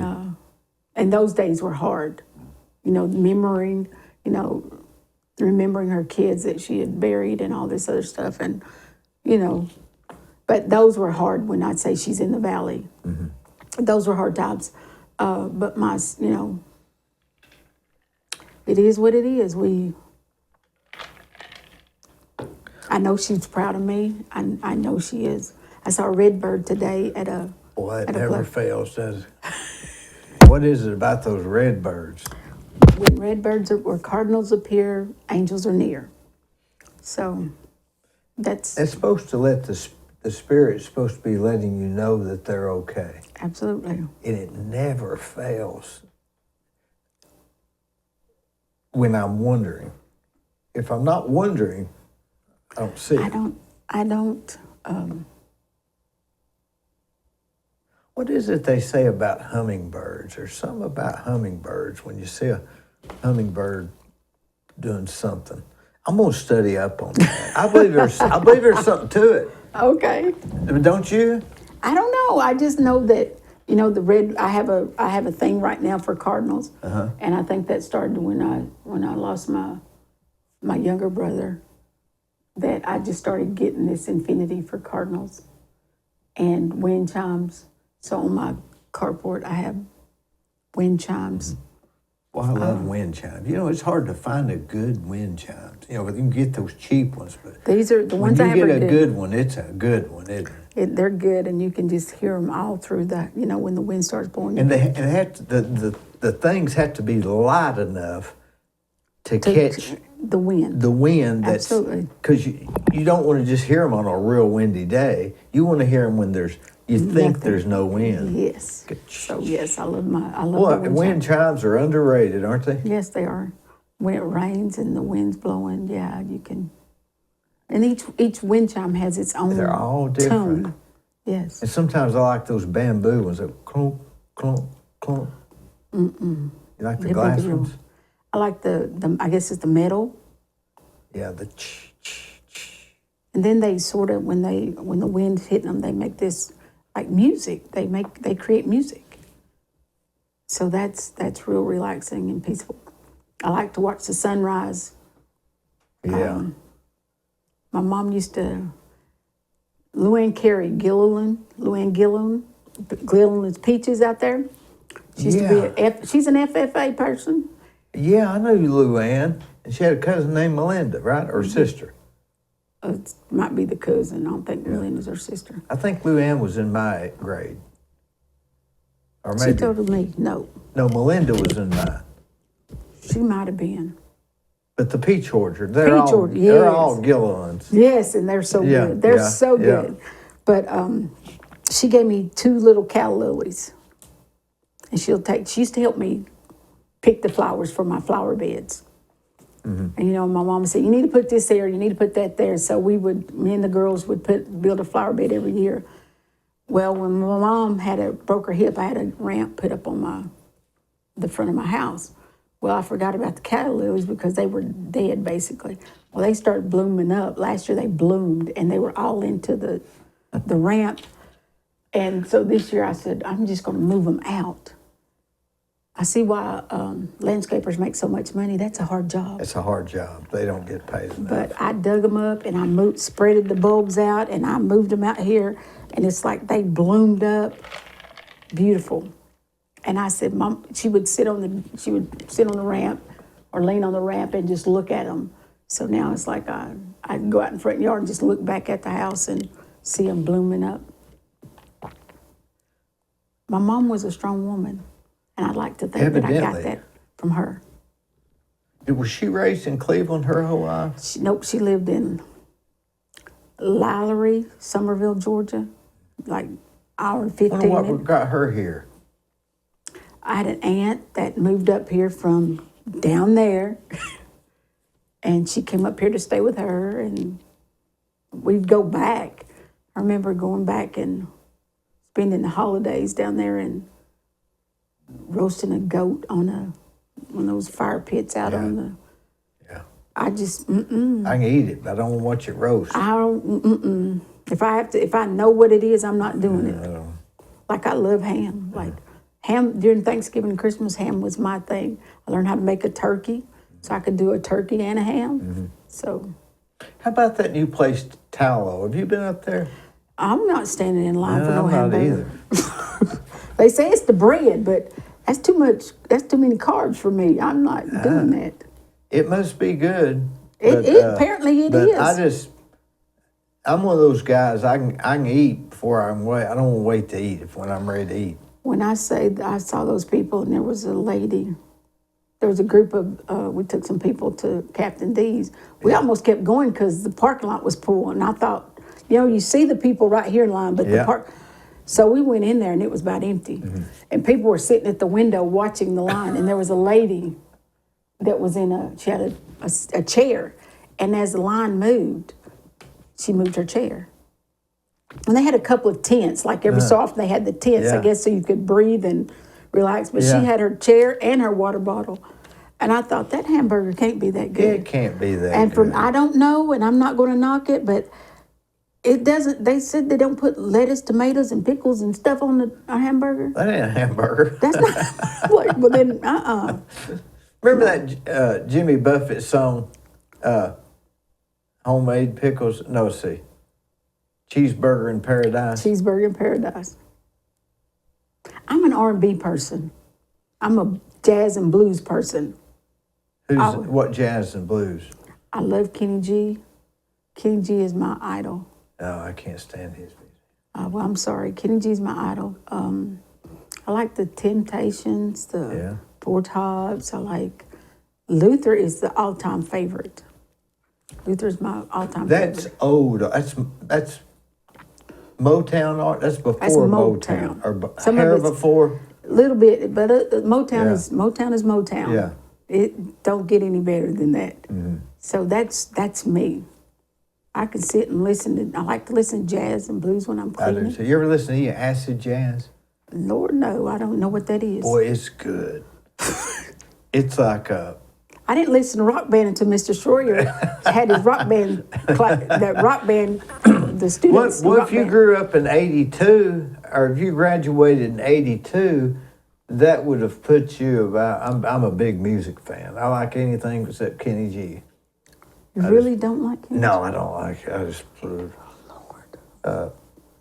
those days were hard. Remembering her kids that she had buried and all this other stuff. And, but those were hard when I'd say she's in the valley. Mm-hmm. Those were hard times. But it is what it is. I know she's proud of me. I know she is. I saw a red bird today at a. Well, that at a never club. fails, does it? What is it about those red birds? When red birds or cardinals appear, angels are near. So that's It's supposed to let the spirit's supposed to be letting you know that they're okay. absolutely. And it never fails when I'm wondering. If I'm not wondering, I don't see it. I don't. What is it they say about hummingbirds? There's something about hummingbirds when you see a hummingbird doing something. I'm going to study up on that. I believe there's something to it. Okay. Don't you? I don't know. I just know that the red. I have a thing right now for cardinals, and I think that started when I lost my younger brother. That I just started getting this infinity for cardinals and wind chimes. So on my carport, I have wind chimes. Well, I love wind chimes. It's hard to find a good wind chime. You can get those cheap ones, but These are the ones when I have. you Are get a good one, it's a good one, isn't it? They're good, and you can just hear them all through the. When the wind starts blowing. And the things have to be light enough to catch the wind. the wind. That's Absolutely. because you don't want to just hear them on a real windy day. You want to hear them when you think there's no wind. Yes. So yes, I love my Well, wind wind chimes are underrated, aren't they? Yes, they are. When it rains and the wind's blowing, yeah, you can. And each wind chime has its own. They're all different. Tone. Yes. And sometimes I like those bamboo ones that clunk, clunk, clunk. You like the glass ones? I like the I guess it's the metal. Yeah, the And then they sort of when the wind's hitting them, they make this like music. They create music. So that's real relaxing and peaceful. I like to watch the sunrise. Yeah. My mom used to Luann Gilliland is peaches out there. She used to be she's an FFA person. Yeah, I know Luann. And she had a cousin named Melinda, right? Or sister. It might be the cousin. I don't think Melinda's her sister. I think Luann was in my grade. Or She maybe. told me no. No, Melinda was in mine. She might have been. But the Peach Orchard, they're Peach all Orchard, they're yes. all Gillons. Yes, and they're so Yeah, good. They're yeah, so yeah. good. But she gave me 2 little calla lilies. And she used to help me pick the flowers for my flower beds. Mm-hmm. And you know, my mom said, you need to put this there, you need to put that there. So me and the girls would build a flower bed every year. Well, when my mom broke her hip, I had a ramp put up on the front of my house. Well, I forgot about the calla lilies because they were dead, basically. Well, they started blooming up. Last year they bloomed, and they were all into the ramp. And so this year I said, I'm just going to move them out. I see why landscapers make so much money. That's a hard job. It's a hard job. They don't get paid enough. But I dug them up, and I spreaded the bulbs out, and I moved them out here, and it's like they bloomed up beautiful. And I said, Mom, she would sit on the ramp or lean on the ramp and just look at them. So now it's like I can go out in the front yard and just look back at the house and see them blooming up. My mom was a strong woman, and I'd like to think that I got Evidently. that from her. Was she raised in Cleveland her whole life? She lived in Lallery, Somerville, Georgia, like hour and 15 I wonder minutes. what got her here. I had an aunt that moved up here from down there, and she came up here to stay with her, and we'd go back. I remember going back and spending the holidays down there and roasting a goat on one of those fire pits out on the. Yeah. I just I can eat it, but I don't watch it roast. I don't. If I know what it is, I'm not doing it. Like I love ham. Like ham during Thanksgiving and Christmas, ham was my thing. I learned how to make a turkey, so I could do a turkey and a ham. So. How about that new place, Tallow? Have you been up there? I'm not standing in line for no I'm not hamburger. either. They say it's the bread, but that's too much. That's too many carbs for me. I'm not doing that. It must be good. Apparently it is. I'm one of those guys. I can eat before I'm wait. I don't want to wait to eat when I'm ready to eat. When I say that I saw those people, and there was a lady. There was a group of. We took some people to Captain D's. We almost kept going because the parking lot was full, and I thought, you see the people right here in line, but the park. So we went in there, and it was about empty, and people were sitting at the window watching the line, and there was a lady that was she had a chair, and as the line moved, she moved her chair. And they had a couple of tents, like every so often they had the tents, I guess, so you could breathe and relax. But she had her chair and her water bottle. And I thought, that hamburger can't be that good. It can't be that and good. I don't know, and I'm not going to knock it, but it doesn't, they said they don't put lettuce, tomatoes, and pickles and stuff on a hamburger. That ain't a hamburger. That's not, like, well then, Remember that Jimmy Buffett song, Homemade Pickles? No, see. Cheeseburger in Paradise. Cheeseburger in Paradise. I'm an R&B person. I'm a jazz and blues person. What jazz and blues? I love Kenny G. Kenny G is my idol. No, I can't stand his music. Well, I'm sorry. Kenny G's my idol. I like the Temptations, the Four Tops. I like Luther is the all-time favorite. Luther's my all-time favorite. That's old. That's Motown art. That's before Motown. Or Some hair of it's before. A little bit, but Motown is Motown. Yeah. It don't get any better than that. So that's me. I can sit and listen to. I like to listen to jazz and blues when I'm I cleaning. do. So you ever listen to any acid jazz? Lord, no, I don't know what that is. Boy, it's good. It's like I didn't listen to Rock Band until Mr. Schroyer had his rock band. That rock band, the students. What if you grew up in '82, or if you graduated in '82? That would have put you about. I'm a big music fan. I like anything except Kenny G. You really don't like him? No, I don't like it. I just.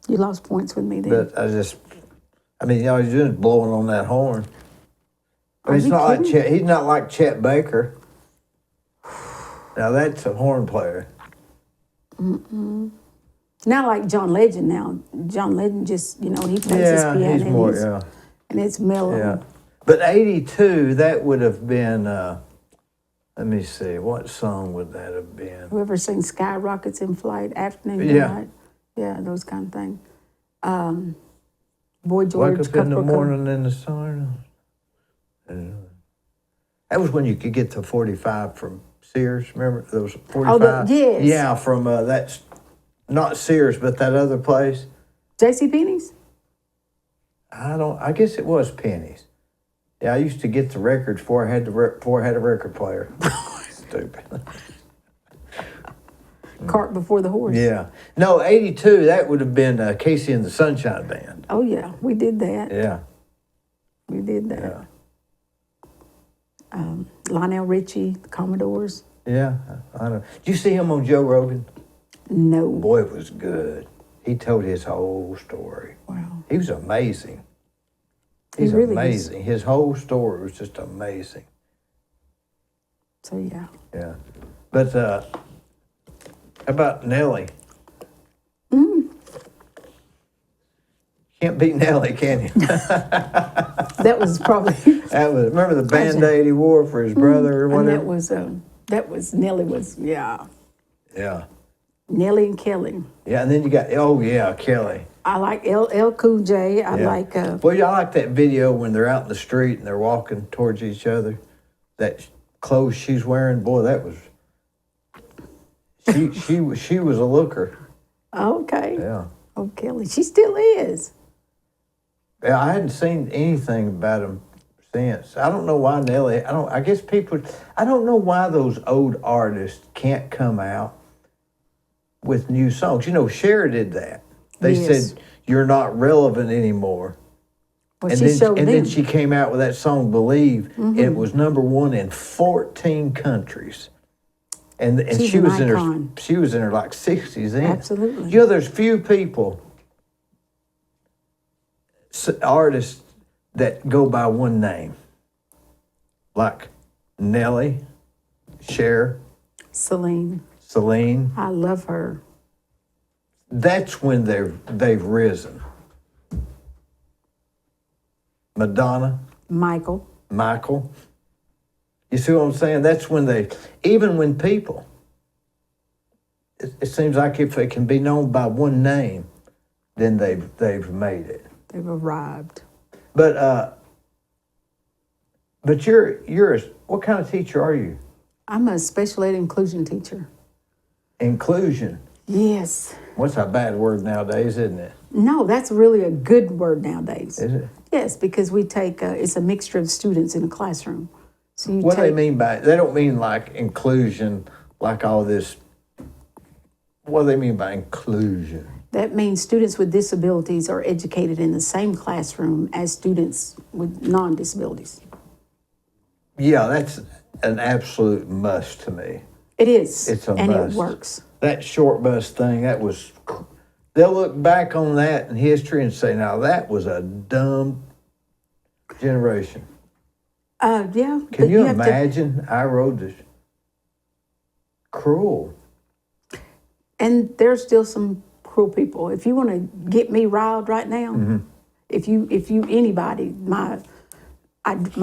You lost points with me then. But you're just blowing on that horn. Are It's you not like kidding? Chet. He's not like Chet Baker. Now that's a horn player. Not like John Legend now. John Legend just, he plays his Yeah, piano he's more. and, Yeah, and it's mellow. yeah. But 82, that would have been. Let me see. What song would that have been? Whoever sings Skyrockets in Flight, Afternoon Yeah. Delight. Yeah, those kind of things. Boy George, Wake up in the Cuthbert morning in the sun. That was when you could get the 45 from Sears. Remember those 45? yes. Yeah, from that's not Sears, but that other place. J.C. Penney's? I guess it was Penny's. Yeah, I used to get the records before I had a record player. Stupid. Cart before the horse. Yeah. No, 82, that would have been Casey and the Sunshine Band. Oh, yeah, we did that. Yeah. We did that. Yeah. Lionel Richie, the Commodores. Yeah. I know. Did you see him on Joe Rogan? No. Boy, it was good. He told his whole story. Wow. He was amazing. He He's really amazing. His whole story was just amazing. So, yeah. Yeah. But how about Nellie? Can't beat Nellie, can you? That was probably... Remember the Band-Aid he wore for his brother or and whatever? that was, Nellie was, yeah. Yeah. Nellie and Kelly. Yeah, and then you got, Kelly. I like LL Cool J. I Yeah. like... Well, I like that video when they're out in the street and they're walking towards each other. That clothes she's wearing, boy, that was... She was a looker. Okay. Yeah. Oh, Kelly. She still is. Yeah, I hadn't seen anything about him since. I don't know why Nelly. I guess people. I don't know why those old artists can't come out with new songs. You know, Cher did that. They Yes. said you're not relevant anymore. Well, And she then, showed and them. then she came out with that song "Believe." And it was #1 in 14 countries. And She's she an was in icon. she was in her like 60s then. Absolutely. You know, there's few people, artists that go by one name, like Nelly, Cher, Celine. Celine. I love her. That's when they've risen. Madonna, Michael. Michael. You see what I'm saying? That's when even when people, it seems like if they can be known by one name, then they've made it. They've arrived. But what kind of teacher are you? I'm a special ed inclusion teacher. Inclusion. Yes. What's a bad word nowadays, isn't it? No, that's really a good word nowadays. Is it? Yes, because we take, it's a mixture of students in a classroom. So you What do they take, mean by they don't mean like inclusion, like all this. What do they mean by inclusion? that means students with disabilities are educated in the same classroom as students with non-disabilities. Yeah, that's an absolute must to me. It is. It's a and must. it works. That short bus thing, they'll look back on that in history and say, now that was a dumb generation. Yeah. Can but you have to- imagine? I rode this. Cruel. And there's still some cruel people. If you want to get me riled right now, Mm-hmm. if you anybody, my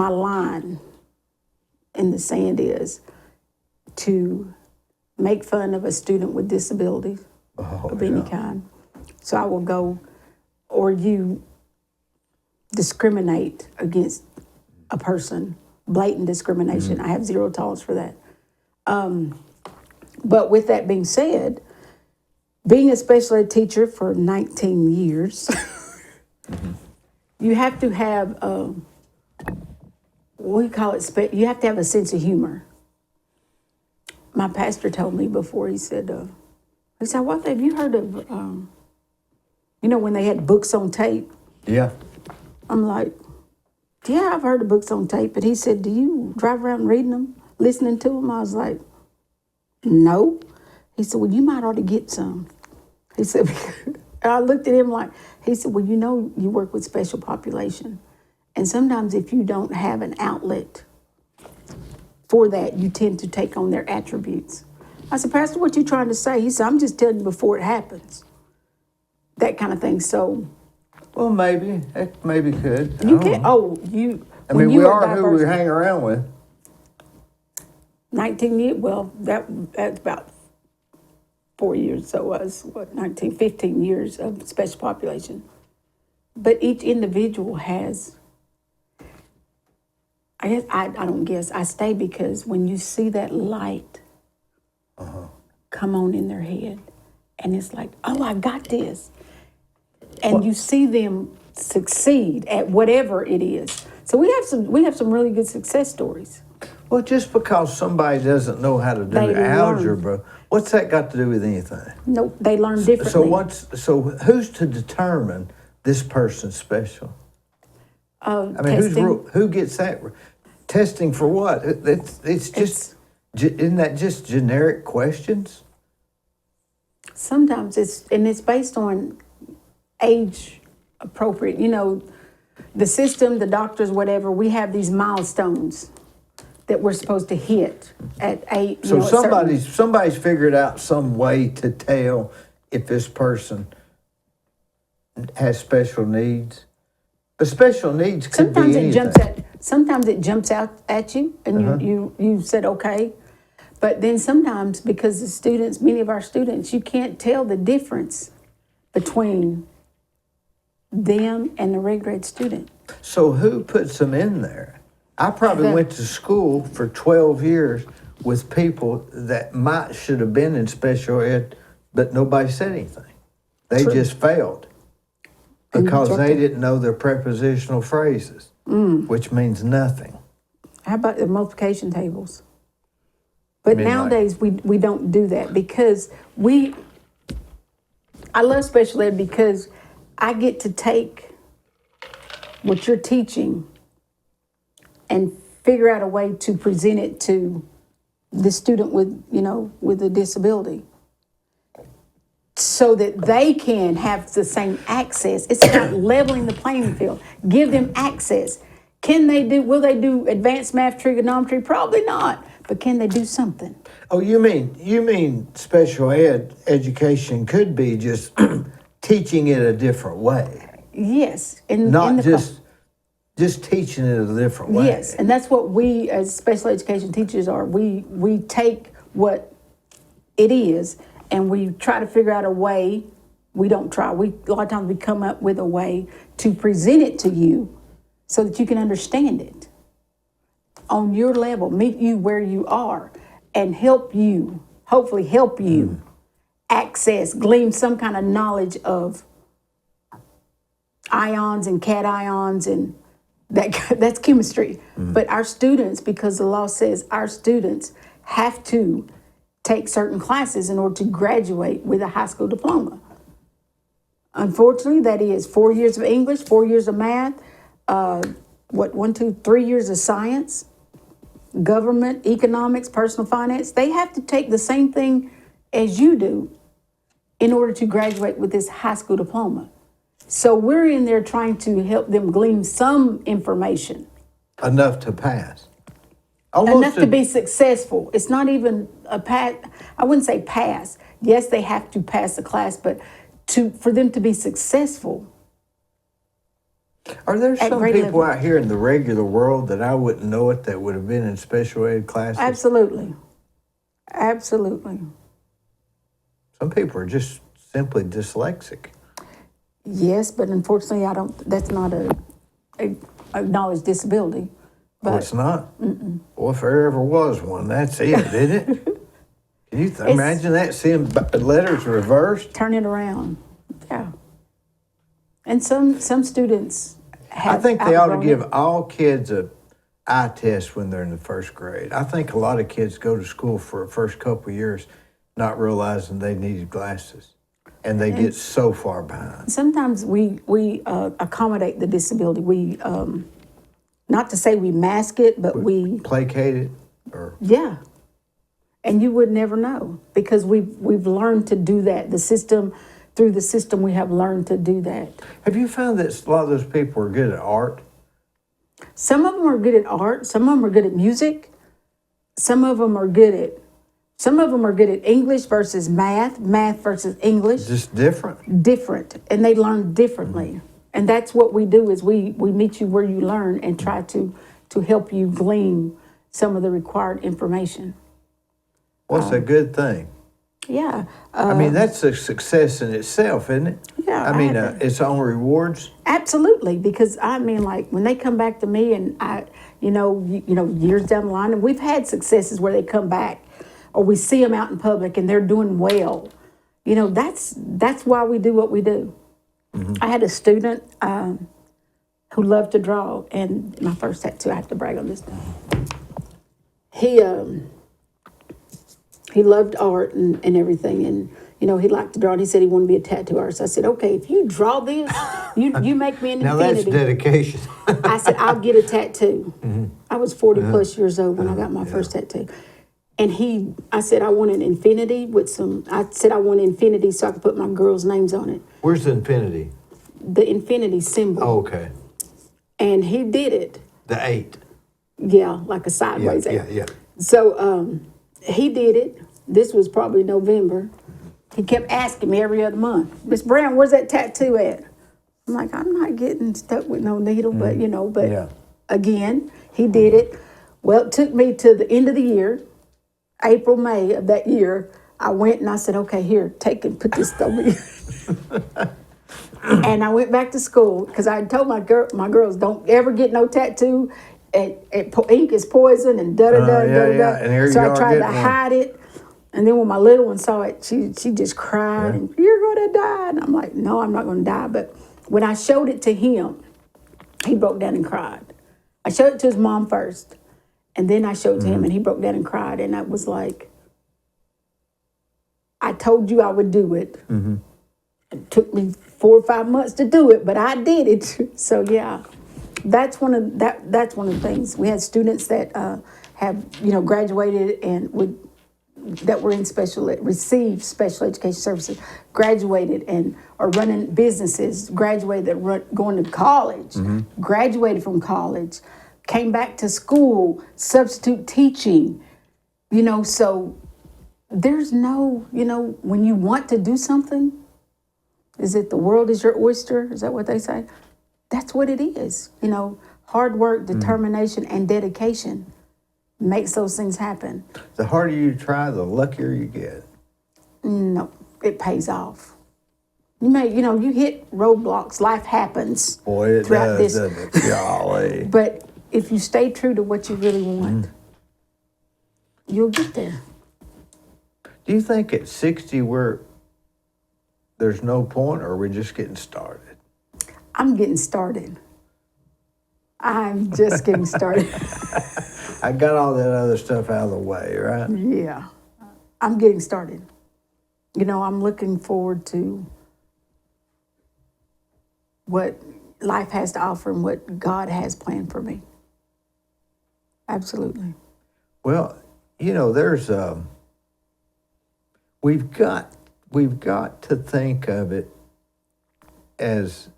line in the sand is to make fun of a student with disabilities of any kind. So I will go, or you discriminate against a person, blatant discrimination. I have zero tolerance for that. But with that being said, being a special ed teacher for 19 years, you have to have, we call it, you have to have a sense of humor. My pastor told me before, he said, what have you heard of, when they had books on tape? Yeah. I'm like, yeah, I've heard of books on tape. But he said, do you drive around reading them, listening to them? I was like, no. He said, well, you might ought to get some. He said, and I looked at him like, he said, well, you work with special population. And sometimes if you don't have an outlet for that, you tend to take on their attributes. I said, Pastor, what you trying to say? He said, I'm just telling you before it happens. That kind of thing. So Well, maybe. It maybe could. you can't, I mean, we are who we hang around with. 19 years, well, that's about 4 years, so it was, 15 years of special population. But each individual has, I stay because when you see that light come on in their head, and it's like, oh, I got this. And you see them succeed at whatever it is. So we have some really good success stories. Well, just because somebody doesn't know how to do They algebra, what's that got to do with anything? No, they learn differently. So who's to determine this person's special? I mean, Testing. who gets that? Testing for what? It's just, isn't that just generic questions? Sometimes it's based on age appropriate. You know, the system, the doctors, whatever, we have these milestones that we're supposed to hit at 8. So somebody's figured out some way to tell if this person has special needs. But special needs could be anything. Sometimes it jumps out at you, and you said okay. But then sometimes, because the students, many of our students, you can't tell the difference between them and the regular ed student. So who puts them in there? I probably went to school for 12 years with people that should have been in special ed, but nobody said anything. They just failed because they didn't know their prepositional phrases, which means nothing. How about the multiplication tables? But nowadays, we don't do that because I love special ed because I get to take what you're teaching and figure out a way to present it to the student with a disability so that they can have the same access. It's about leveling the playing field. Give them access. Will they do advanced math, trigonometry? Probably not. But can they do something? Oh, you mean special ed education could be just teaching it a different way. Yes. Not just teaching it a different way. Yes, and that's what we as special education teachers are. We take what it is and we try to figure out a way. We don't try. A lot of times we come up with a way to present it to you so that you can understand it on your level, meet you where you are, and hopefully help you glean some kind of knowledge of ions and cations and that's chemistry. But our students, because the law says our students have to take certain classes in order to graduate with a high school diploma. Unfortunately, that is 4 years of English, 4 years of math, 3 years of science, government, economics, personal finance. They have to take the same thing as you do in order to graduate with this high school diploma. So we're in there trying to help them glean some information. Enough to pass. Enough to be successful. It's not even a pass. I wouldn't say pass. Yes, they have to pass the class, but for them to be successful. Are there some people out here in the regular world that I wouldn't know it that would have been in special ed classes? Absolutely. Absolutely. Some people are just simply dyslexic. Yes, but unfortunately, that's not a acknowledged disability. But it's not? Well, if there ever was one, that's it, isn't it? Can you imagine that, seeing letters reversed? Turn it around, yeah. And some students have I think they ought to give all kids a eye test when they're in the first grade. I think a lot of kids go to school for the first couple of years not realizing they needed glasses. And they get so far behind. Sometimes we accommodate the disability. We, not to say we mask it, but we placate it, yeah. And you would never know because we've learned to do that. Through the system, we have learned to do that. Have you found that a lot of those people are good at art? Some of them are good at art. Some of them are good at music. Some of them are good at English versus math versus English. Just different. Different, and they learn differently. And that's what we do is we meet you where you learn and try to help you glean some of the required information. Well, it's a good thing. Yeah. I mean, that's a success in itself, isn't it? Yeah, I mean, I had its own rewards. Absolutely, because I mean, like when they come back to me, and years down the line, and we've had successes where they come back, or we see them out in public and they're doing well. You know, that's why we do what we do. Mm-hmm. I had a student who loved to draw, and my first tattoo. I have to brag on this. He loved art and everything, and he liked to draw, and he said he wanted to be a tattoo artist. I said, okay, if you draw this, you make me an Now infinity. that's dedication. I said, I'll get a tattoo. Mm-hmm. I was 40 plus years old when I got my first tattoo. And I said, I want an infinity I want infinity so I could put my girls' names on it. Where's the infinity? The infinity symbol. Oh, okay. And he did it. The 8. Yeah, like a sideways 8. Yeah. So he did it. This was probably November. He kept asking me every other month, Miss Brown, where's that tattoo at? I'm like, I'm not getting stuck with no needle, but again, he did it. Well, it took me to the end of the year, April, May of that year. I went and I said, okay, here, take it, put this over here. And I went back to school because I had told my girls, don't ever get no tattoo. Ink is poison and da-da-da-da-da. And so I tried to hide it. And then when my little one saw it, she just cried and you're going to die. And I'm like, no, I'm not going to die. But when I showed it to him, he broke down and cried. I showed it to his mom first. And then I showed it to him and he broke down and cried. And I was like, I told you I would do it. Mm-hmm. It took me 4 or 5 months to do it, but I did it. So yeah, that's one of the things. We had students that have graduated and that were in received special education services, graduated and are running businesses, graduated going to college, graduated from college, came back to school, substitute teaching. So there's no, when you want to do something, is it the world is your oyster? Is that what they say? That's what it is. Hard work, determination, and dedication makes those things happen. The harder you try, the luckier you get. No, it pays off. You hit roadblocks. Life happens. Boy, it does, doesn't it? Golly. But if you stay true to what you really want, you'll get there. Do you think at 60 there's no point, or are we just getting started? I'm getting started. I'm just getting started. I got all that other stuff out of the way, right? Yeah. I'm getting started. I'm looking forward to what life has to offer and what God has planned for me. Absolutely. Well, there's we've got to think of it as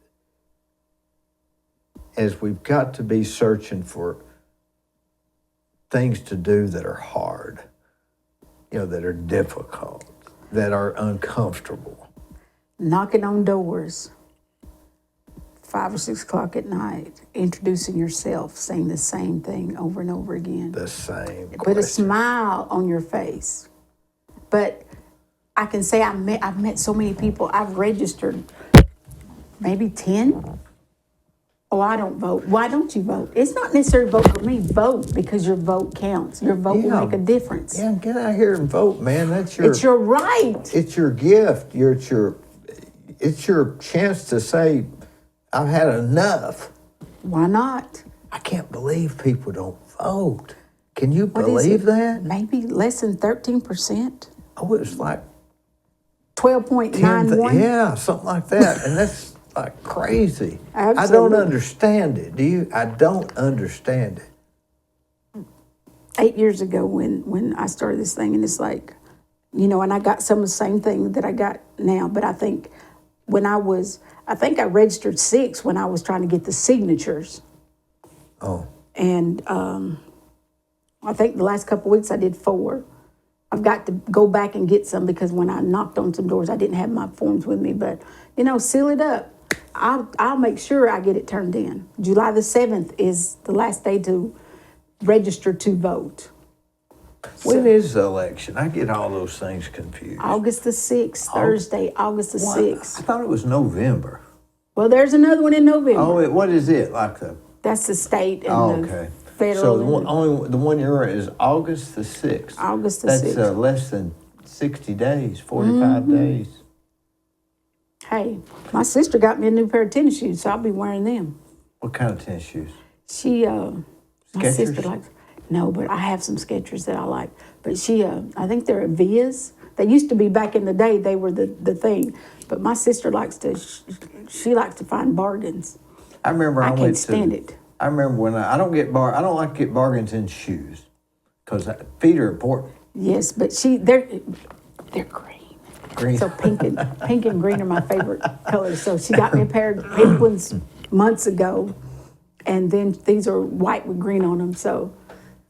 we've got to be searching for things to do that are hard, that are difficult, that are uncomfortable. Knocking on doors, 5 or 6 o'clock at night, introducing yourself, saying the same thing over and over again. The same Put question. a smile on your face. But I can say I've met so many people. I've registered maybe 10. Oh, I don't vote. Why don't you vote? It's not necessarily vote for me. Vote because your vote counts. Your vote will make a difference. Yeah, get out here and vote, man. It's your right. It's your gift. It's your chance to say, I've had enough. Why not? I can't believe people don't vote. Can you believe that? Maybe less than 13%. Oh, it was like 12.91. Yeah, something like that. And that's like crazy. Absolutely. I don't understand it. Do you? I don't understand it. 8 years ago when I started this thing, and it's like, and I got some of the same thing that I got now, but I think I registered 6 when I was trying to get the signatures. Oh, And I think the last couple of weeks I did 4. I've got to go back and get some because when I knocked on some doors, I didn't have my forms with me. But, seal it up. I'll make sure I get it turned in. July the 7th is the last day to register to vote. When is the election? I get all those things confused. August the 6th, Thursday, August the 6th. I thought it was November. Well, there's another one in November. Oh, what is it? Like the... That's the state and okay. the federal. So the one you're in is August the 6th. August the That's 6th. Less than 60 days, 45 days. Hey, my sister got me a new pair of tennis shoes, so I'll be wearing them. What kind of tennis shoes? My sister likes, no, but I have some Skechers that I like. But I think they're Vias. They used to be back in the day, they were the thing. But my sister likes she likes to find bargains. I remember I can't stand it. I remember when I don't like to get bargains in shoes because feet are important. Yes, but they're green. Green. So pink and green are my favorite colors. So she got me a pair of pink ones months ago, and then these are white with green on them. So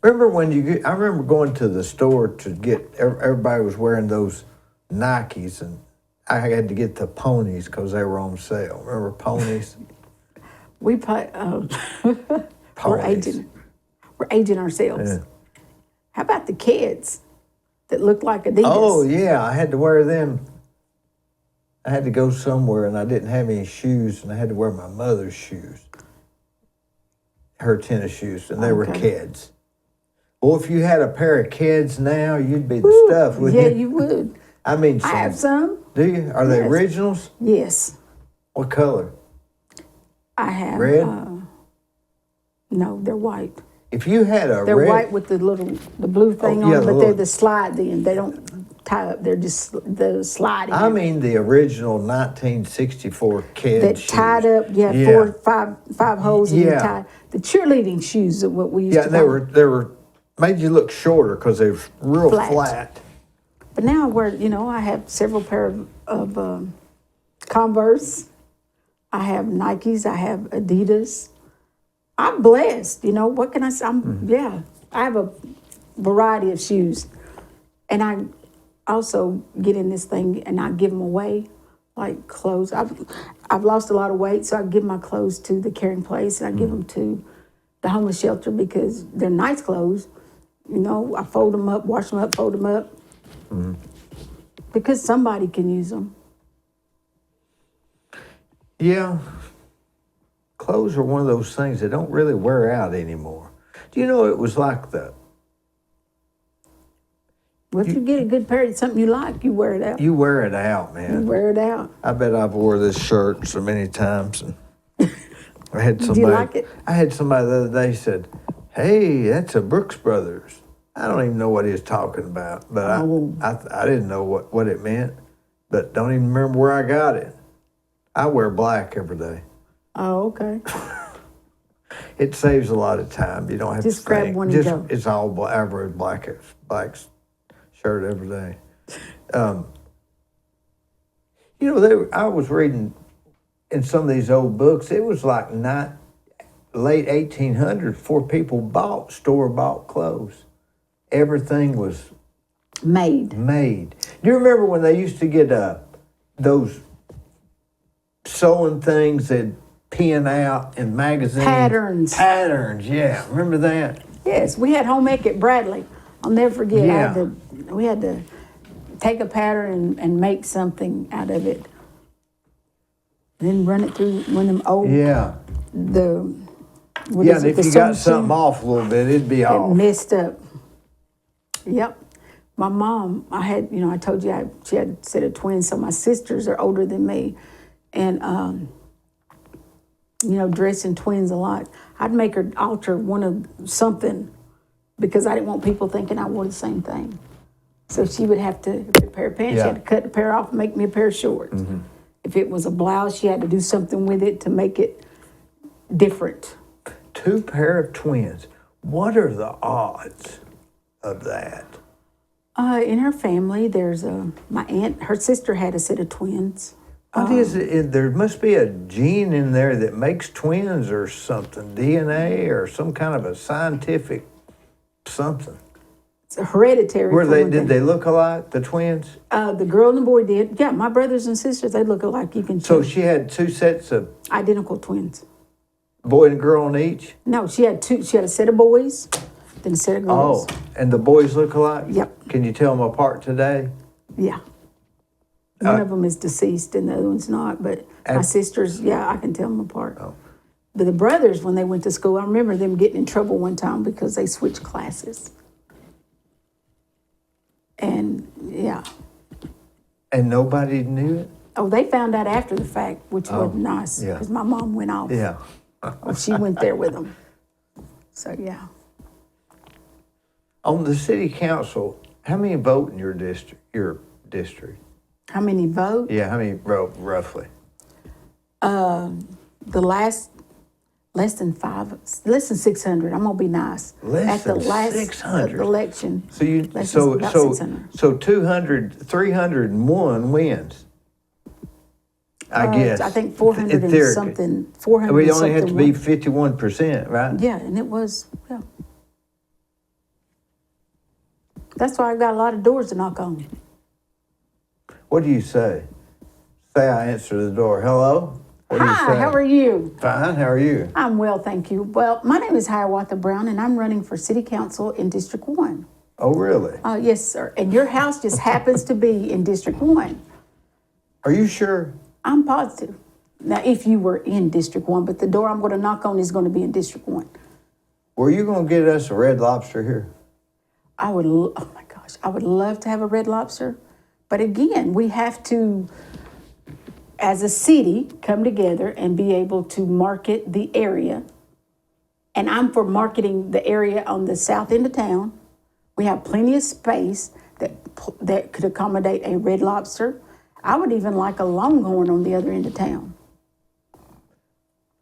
remember I remember going to the store to get, everybody was wearing those Nikes, and I had to get the ponies because they were on sale. Remember ponies? we put, we're aging ourselves. Yeah. How about the kids that look like Adidas? Oh, yeah, I had to wear them. I had to go somewhere, and I didn't have any shoes, and I had to wear my mother's shoes, her tennis shoes, and they were kids. Well, if you had a pair of kids now, you'd be the stuff, wouldn't Yeah, you? you would. I mean, I have some. Do you? Are they Yes. originals? Yes, What color? I have. Red? No, they're white. If you had a They're red... white with the blue thing on yeah, them, the but they're little- the slide then. They don't tie up. They're just the sliding. I mean the original 1964 kid that shoes. tied up. You had Yeah. five holes and you Yeah. tie. The cheerleading shoes are what we used Yeah, to they buy. were made you look shorter because they were real Flat. flat. But now I wear, I have several pair of Converse. I have Nikes. I have Adidas. I'm blessed. What can I say? I have a variety of shoes. And I also get in this thing and I give them away, like clothes. I've lost a lot of weight, so I give my clothes to the Caring Place and I give them to the homeless shelter because they're nice clothes. I fold them up, wash them up, fold them up. Because somebody can use them. Yeah. Clothes are one of those things that don't really wear out anymore. Do you know it was like Well, if you get a good pair of something you like, you wear it out. you wear it out, You man. wear it out. I bet I've wore this shirt so many times. And I had somebody. you like it? I had somebody the other day said, "Hey, that's a Brooks Brothers." I don't even know what he was talking about, but I didn't know what it meant. But don't even remember where I got it. I wear black every day. Oh, okay. It saves a lot of time. You don't have Just to grab think. one and go. It's all black. I wear black shirt every day. I was reading in some of these old books. It was like late 1800s before people bought store-bought clothes. Everything was Made. made. Do you remember when they used to get those sewing things that pin out in magazines? Patterns, yeah. Remember that? Yes, we had home ec at Bradley. I'll never forget. Yeah. We had to take a pattern and make something out of it. Then run it through one of them old, Yeah. and If you got something off a little bit, it'd be off. messed up. Yep. My mom, I told you she had a set of twins, so my sisters are older than me. And, dressing twins a lot. I'd make her alter one of something because I didn't want people thinking I wore the same thing. So she would have to, a pair of pants, she had to cut the pair off and make me a pair of shorts. Mm-hmm. If it was a blouse, she had to do something with it to make it different. 2 pair of twins. What are the odds of that? In her family, there's my aunt, her sister had a set of twins. What is it? There must be a gene in there that makes twins or something, DNA or some kind of a scientific something. It's hereditary. Did they look alike, the twins? The girl and the boy did. Yeah, my brothers and sisters, they look alike. You can So tell. she had two sets of Identical twins. boy and girl on each? No, she had two. She had a set of boys, then a set of girls. Oh, and the boys look alike? Yep. Can you tell them apart today? Yeah. One of them is deceased and the other one's not. But my And- sisters, yeah, I can tell them apart. Oh. But the brothers, when they went to school, I remember them getting in trouble one time because they switched classes. And yeah. And nobody knew it? Oh, they found out after the fact, which wasn't nice yeah. because my mom went off. Yeah. Oh, she went there with them. So yeah. On the city council, how many vote in your district? How many vote? Yeah, how many vote roughly? The last less than 600. I'm gonna be nice. Less At the than last 600? election. So you less than about 600. so 301 wins. I guess. I think 400 In and theory. something. 400. We and only have to something be won. 51%, right? Yeah, and it was. Yeah. That's why I got a lot of doors to knock on. What do you say? Say I answer the door. Hello? What do you Hi, say? how are you? Fine, how are you? I'm well, thank you. Well, my name is Hiawatha Brown, and I'm running for City Council in District 1. Oh, really? Yes, sir. And your house just happens to be in District 1. Are you sure? I'm positive. Now, if you were in District 1, but the door I'm going to knock on is going to be in District 1. Were you going to get us a Red Lobster here? Oh my gosh, I would love to have a Red Lobster. But again, we have to, as a city, come together and be able to market the area. And I'm for marketing the area on the south end of town. We have plenty of space that could accommodate a Red Lobster. I would even like a Longhorn on the other end of town.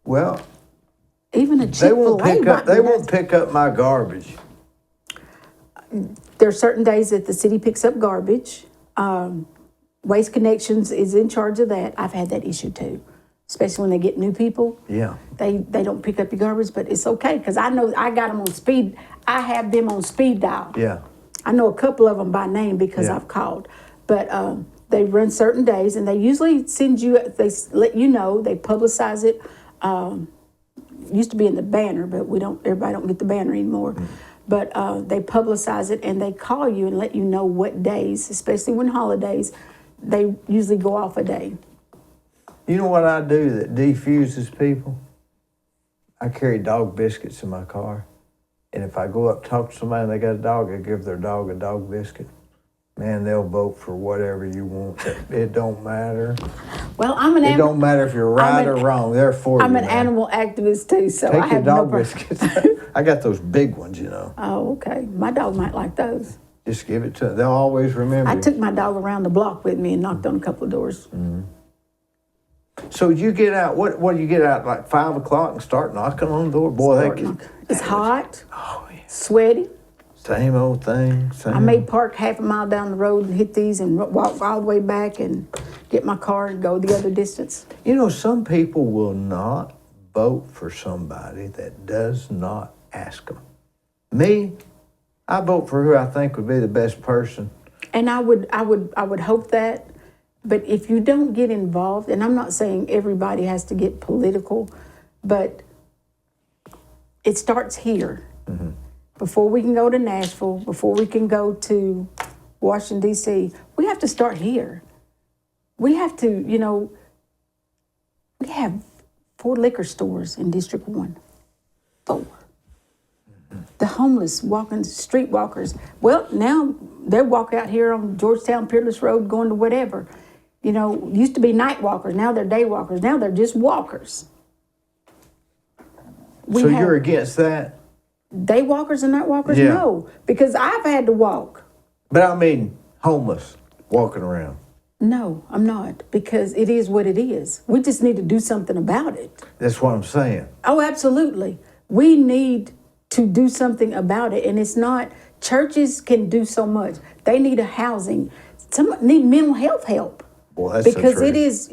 Well, Even a they won't Chick-fil-A. won't pick up my garbage. There are certain days that the city picks up garbage. Waste Connections is in charge of that. I've had that issue too, especially when they get new people. Yeah. They don't pick up your garbage, but it's okay because I know I got them on speed. I have them on speed dial. Yeah. I know a couple of them by name because Yeah. I've called. But they run certain days, and they usually send you. They let you know. They publicize it. Used to be in the banner, but everybody don't get the banner anymore. But they publicize it, and they call you and let you know what days, especially when holidays, they usually go off a day. You know what I do that defuses people? I carry dog biscuits in my car. And if I go up to talk to somebody and they got a dog, I give their dog a dog biscuit. Man, they'll vote for whatever you want. It don't matter. Well, I'm an It animal. don't matter if you're right or wrong. They're for I'm you. an man. animal activist too, so Take I your have dog no biscuits. I got those big ones, you know. Oh, okay. My dog might like those. Just give it to them. They'll always remember. I you. took my dog around the block with me and knocked on a couple of doors. So you get out, what do you get out, like 5 o'clock and start knocking on the door? Boy, It's hot, oh, yeah. sweaty. Same old thing. Same. I may park half a mile down the road and hit these and walk all the way back and get my car and go the other distance. You know, some people will not vote for somebody that does not ask them. Me, I vote for who I think would be the best person. And I would hope that. But if you don't get involved, and I'm not saying everybody has to get political, but it starts here. Mm-hmm. Before we can go to Nashville, before we can go to Washington, D.C., we have to start here. We have to, we have 4 liquor stores in District 1. 4. The homeless street walkers. Well, now they walk out here on Georgetown Peerless Road going to whatever. Used to be night walkers. Now they're day walkers. Now they're just walkers. So you're against that? Day walkers and night walkers? Yeah. No, because I've had to walk. But I mean homeless walking around. No, I'm not, because it is what it is. We just need to do something about it. That's what I'm saying. Oh, absolutely. We need to do something about it. And it's not, churches can do so much. They need a housing. Some need mental health help. Well, that's the because truth.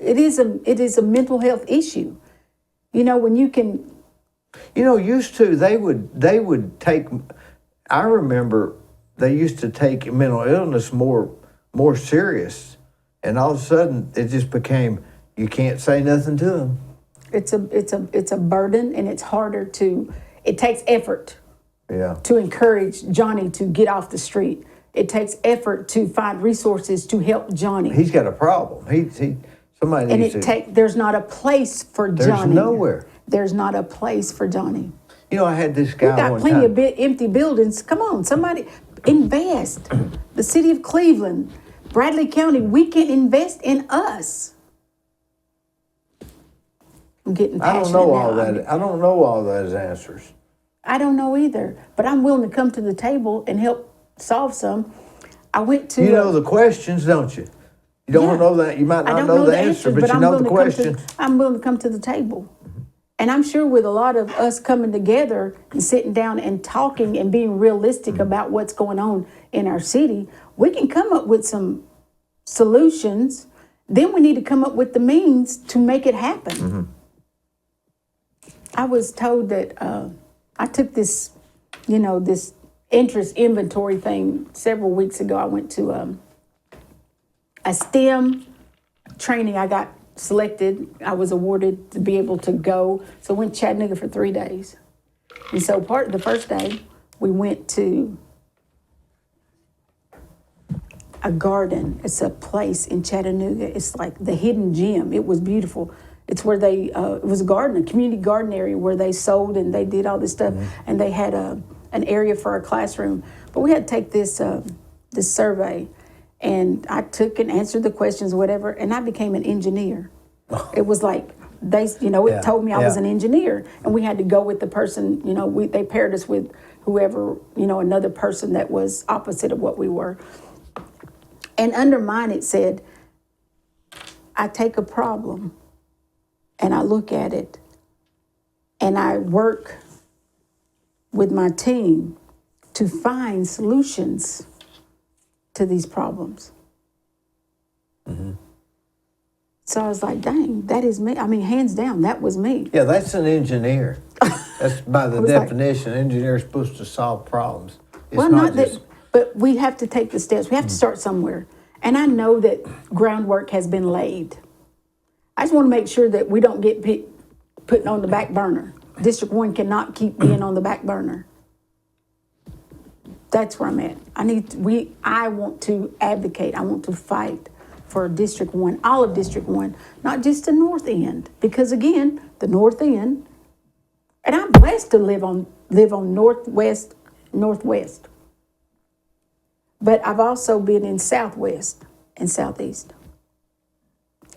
it is a mental health issue. You know, when you can. Used to they would take. I remember they used to take mental illness more serious, and all of a sudden it just became you can't say nothing to them. It's a burden, and it's harder to. It takes effort. Yeah. To encourage Johnny to get off the street. It takes effort to find resources to help Johnny. He's got a problem. Somebody and needs to. There's not a place for There's Johnny. nowhere. There's not a place for Johnny. I had this guy We got one plenty time. of empty buildings. Come on, somebody invest. The city of Cleveland, Bradley County, we can invest in us. I'm getting I passionate don't know now. all that. I don't know all those answers. I don't know either, but I'm willing to come to the table and help solve some. I went to. You know the questions, don't you? You don't know that. You might I not don't know the answer, but you I'm know willing the to come to- question. I'm willing to come to the table. And I'm sure with a lot of us coming together and sitting down and talking and being realistic about what's going on in our city, we can come up with some solutions. Then we need to come up with the means to make it happen. I was told that I took this, this interest inventory thing several weeks ago. I went to a STEM training. I got selected. I was awarded to be able to go. So I went to Chattanooga for 3 days. And so the first day, we went to a garden. It's a place in Chattanooga. It's like the hidden gem. It was beautiful. It's where it was a garden, a community garden area where they sold and they did all this stuff. And they had an area for our classroom. But we had to take this survey. And I took and answered the questions, whatever, and I became an engineer. It was like it told me I was an engineer, and we had to go with the person. They paired us with whoever, another person that was opposite of what we were. And under mine it said, I take a problem, and I look at it, and I work with my team to find solutions to these problems. So I was like, dang, that is me. I mean, hands down, that was me. Yeah, that's an engineer. That's by the was like- definition. Engineers supposed to solve problems. It's Well, not not just. that, but we have to take the steps. We have to start somewhere. And I know that groundwork has been laid. I just want to make sure that we don't get put on the back burner. District 1 cannot keep being on the back burner. That's where I'm at. I want to advocate. I want to fight for District 1, all of District 1, not just the North End. Because again, the North End, and I'm blessed to live on Northwest. But I've also been in Southwest and Southeast.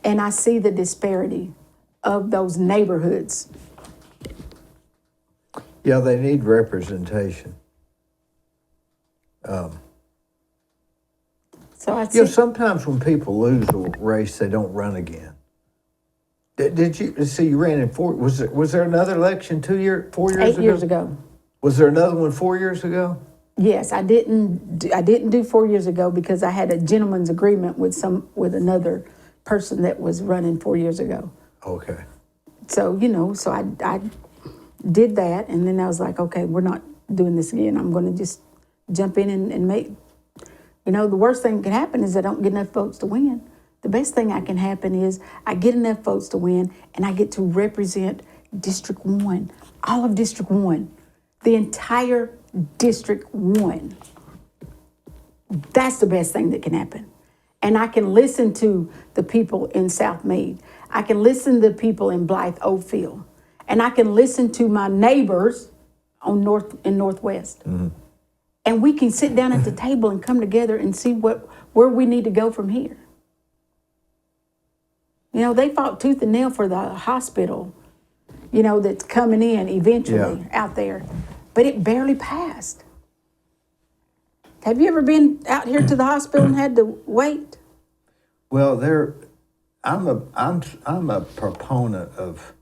And I see the disparity of those neighborhoods. Yeah, they need representation. So I see. Sometimes when people lose a race, they don't run again. Did you see? You ran in 4. Was there another election 4 years ago? 8 years ago. Was there another one 4 years ago? Yes, I didn't do 4 years ago because I had a gentleman's agreement with another person that was running 4 years ago. Okay. So so I did that, and then I was like, okay, we're not doing this again. I'm going to just jump in and make. The worst thing that can happen is I don't get enough votes to win. The best thing that can happen is I get enough votes to win, and I get to represent District 1, all of District 1, the entire District 1. That's the best thing that can happen. And I can listen to the people in South Meade. I can listen to the people in Blythe Oakfield. And I can listen to my neighbors in Northwest. Mm-hmm. And we can sit down at the table and come together and see where we need to go from here. They fought tooth and nail for the hospital, that's coming in eventually out there. But it barely passed. Have you ever been out here to the hospital and had to wait? Well, I'm a proponent of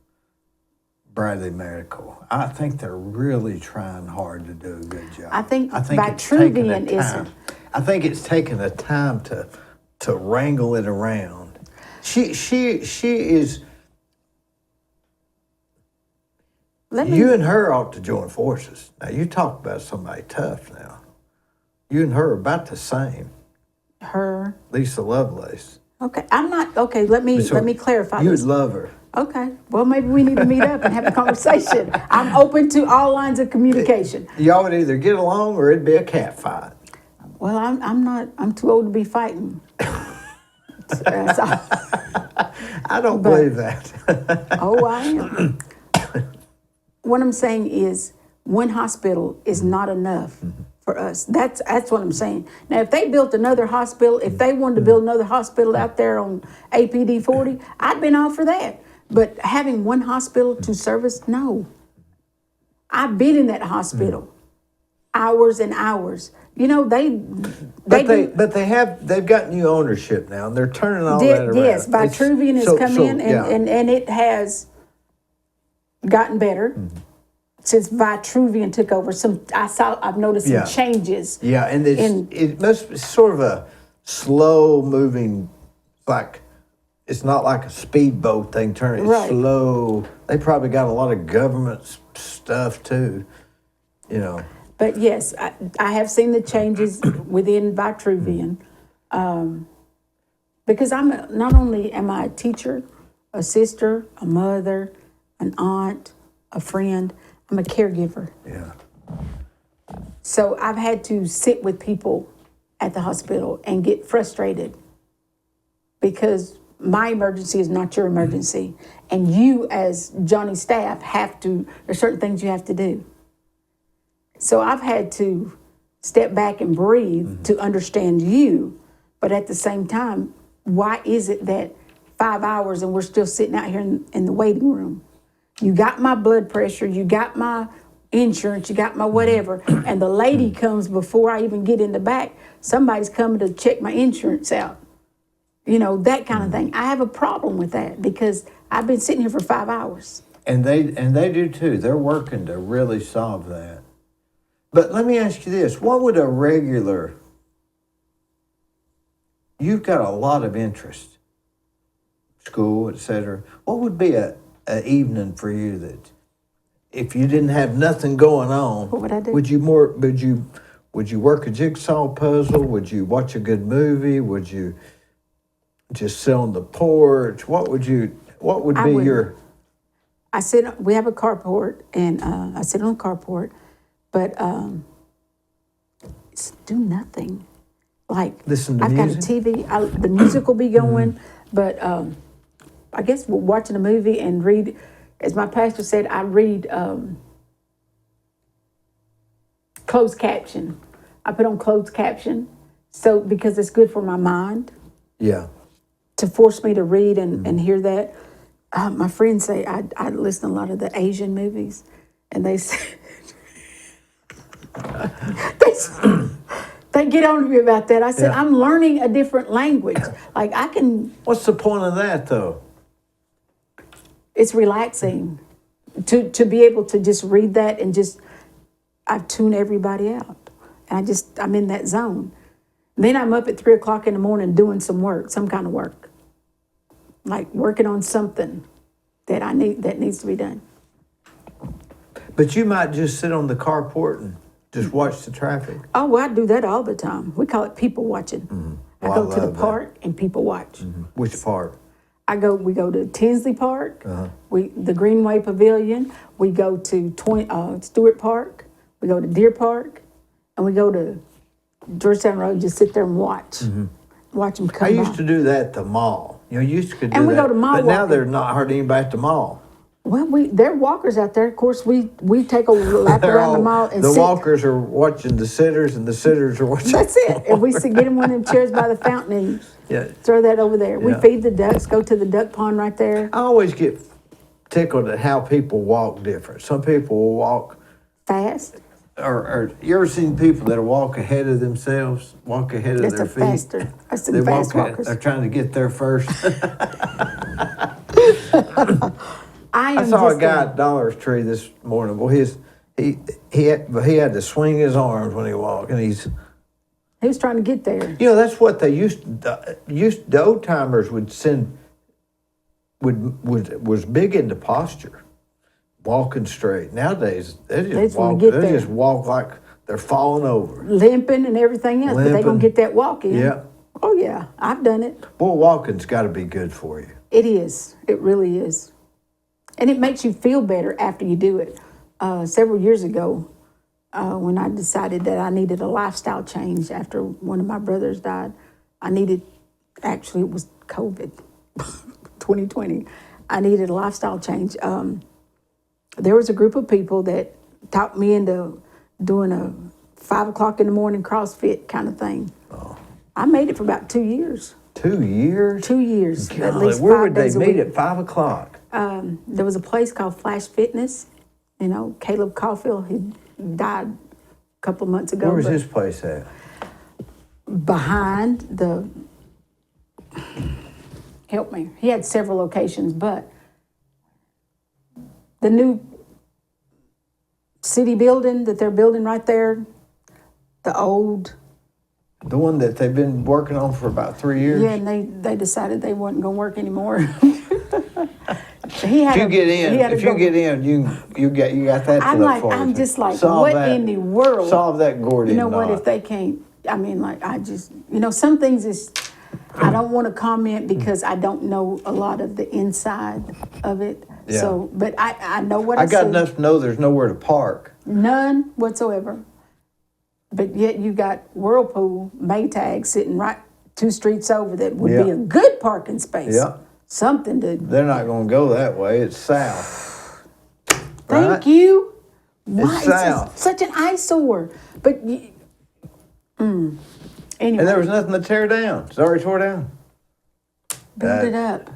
Bradley Medical. I think they're really trying hard to do a good job. I think it's Vitruvian taken the isn't. time. I think it's taken the time to wrangle it around. She is. Let me, You and her ought to join forces. Now you talk about somebody tough. Now, you and her are about the same. her. Lisa Lovelace. Okay, I'm not. Okay, let me clarify You this. would love her. Okay, well maybe we need to meet up and have a conversation. I'm open to all lines of communication. Y'all would either get along or it'd be a cat fight. Well, I'm not. I'm too old to be fighting. So, I don't believe that. oh, I am. What I'm saying is, one hospital is not enough for us. That's what I'm saying. Now, if they built another hospital, if they wanted to build another hospital out there on APD 40, I'd been all for that. But having one hospital to service, no. I've been in that hospital, hours and hours. You know, they've got new ownership now, and they're turning all that around. Yes, Vitruvian has come in, and it has gotten better since Vitruvian took over. I've noticed some changes. Yeah, and it must be sort of a slow moving, like it's not like a speedboat thing turning. It's Right. slow. They probably got a lot of government stuff too, you know. But yes, I have seen the changes within Vitruvian, because not only am I a teacher, a sister, a mother, an aunt, a friend, I'm a caregiver. Yeah. So I've had to sit with people at the hospital and get frustrated because my emergency is not your emergency. And you, as Johnny's staff, there's certain things you have to do. So I've had to step back and breathe to understand you. But at the same time, why is it that 5 hours and we're still sitting out here in the waiting room? You got my blood pressure, you got my insurance, you got my whatever, and the lady comes before I even get in the back. Somebody's coming to check my insurance out. You know, that kind of thing. I have a problem with that because I've been sitting here for 5 hours. And they do too. They're working to really solve that. But let me ask you this: what would a regular? You've got a lot of interest, school, etc. What would be a evening for you that, if you didn't have nothing going on, What would I do? Would you work a jigsaw puzzle? Would you watch a good movie? Would you just sit on the porch? What would be your? We have a carport, and I sit on the carport, but do nothing. Like, Listen to I've music? got a TV, the music will be going, but I guess we're watching a movie and read, as my pastor said, I read closed caption. I put on closed caption, so because it's good for my mind. Yeah. To force me to read and hear that. My friends say I listen to a lot of the Asian movies, and they say, they get on to me about that. I said, I'm learning a different language. Like, I can... What's the point of that, though? It's relaxing to be able to just read that and just... I tune everybody out. And I'm in that zone. Then I'm up at 3 o'clock in the morning doing some work, some kind of work. Like working on something that needs to be done. But you might just sit on the carport and just watch the traffic. Oh, well, I do that all the time. We call it people watching. Well, I go to the love park and people watch. Which part? We go to Tinsley Park, the Greenway Pavilion. We go to Stewart Park. We go to Deer Park, and we go to Georgetown Road. Just sit there and watch them come I used by. to do that at the mall. You used to do that. And we go to mall but now walking. there's not hardly anybody at the mall. Well, there are walkers out there. Of course, we take a lap around the mall and the sit. walkers are watching the sitters, and the sitters are watching. That's it. If we get them one of them chairs by the fountain and throw that over there. We Yeah. feed the ducks. Go to the duck pond right there. I always get tickled at how people walk different. Some people will walk, Fast. or you ever seen people that walk ahead of themselves, walk ahead of That's their a feet? faster. That's They the fast walk. walkers. They're trying to get there first. I I saw a guy at Dollar Tree this morning. Well, he had to swing his arms when he walked, and He was trying to get there. that's what they used. The old timers would send was big into posture, walking straight. Nowadays, they just wanna walk. get They there. just walk like they're falling over. Limping and everything else, but they're going Limping. to get that walk in. Yeah. Oh, yeah. I've done it. Boy, walking's got to be good for you. It is. It really is. And it makes you feel better after you do it. Several years ago, when I decided that I needed a lifestyle change after one of my brothers died, actually, it was COVID, 2020. I needed a lifestyle change. There was a group of people that talked me into doing a 5 o'clock in the morning CrossFit kind of thing. Oh. I made it for about 2 years. 2 years? 2 years. Golly, At least where 5 would they days a meet week. at 5 o'clock? There was a place called Flash Fitness. You know, Caleb Caulfield, he died a couple of months ago. Where was but his place at? behind the, help me, he had several locations, but the new city building that they're building right there, the old, The one that they've been working on for about 3 years? yeah, and they decided they wasn't going to work anymore. He had If you a- get he in, had a if you go- get in, you got that to I'm look like, forward I'm to. just like, Solve what that. in the world? Solve that Gordian You know what, knot. if they can't, I mean, like, I just, some things is, I don't want to comment because I don't know a lot of the inside of it. Yeah. So, but I know what I I got see. enough to know there's nowhere to park. None whatsoever. But yet you got Whirlpool, Maytag sitting right 2 streets over that would be Yeah. a good parking space. Yeah. Something to, They're not going to go that way. It's south. thank Right? you. Why? south. Such an eyesore. But, anyway. And there was nothing to tear down. It's already tore down. Build it up.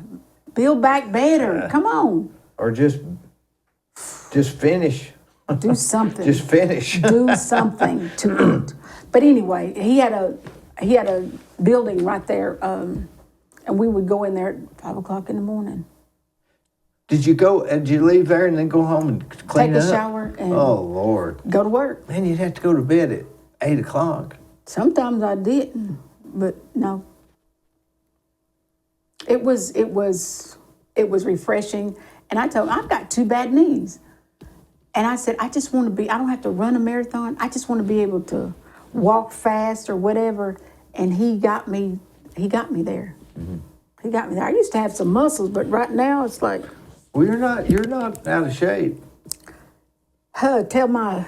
Build back better. Come on. Or just finish. Do something. Just finish. Do something to it. But anyway, he had a building right there, and we would go in there at 5 o'clock in the morning. Did you leave there and then go home and clean Take a up? shower and Oh, Lord. go to work. Man, you'd have to go to bed at 8 o'clock. Sometimes I didn't, but no. It was refreshing. And I told him, I've got 2 bad knees. And I said, I just want to I don't have to run a marathon. I just want to be able to walk fast or whatever. And he got me there. Mm-hmm. He got me there. I used to have some muscles, but right now it's like, Well, you're not out of shape. tell my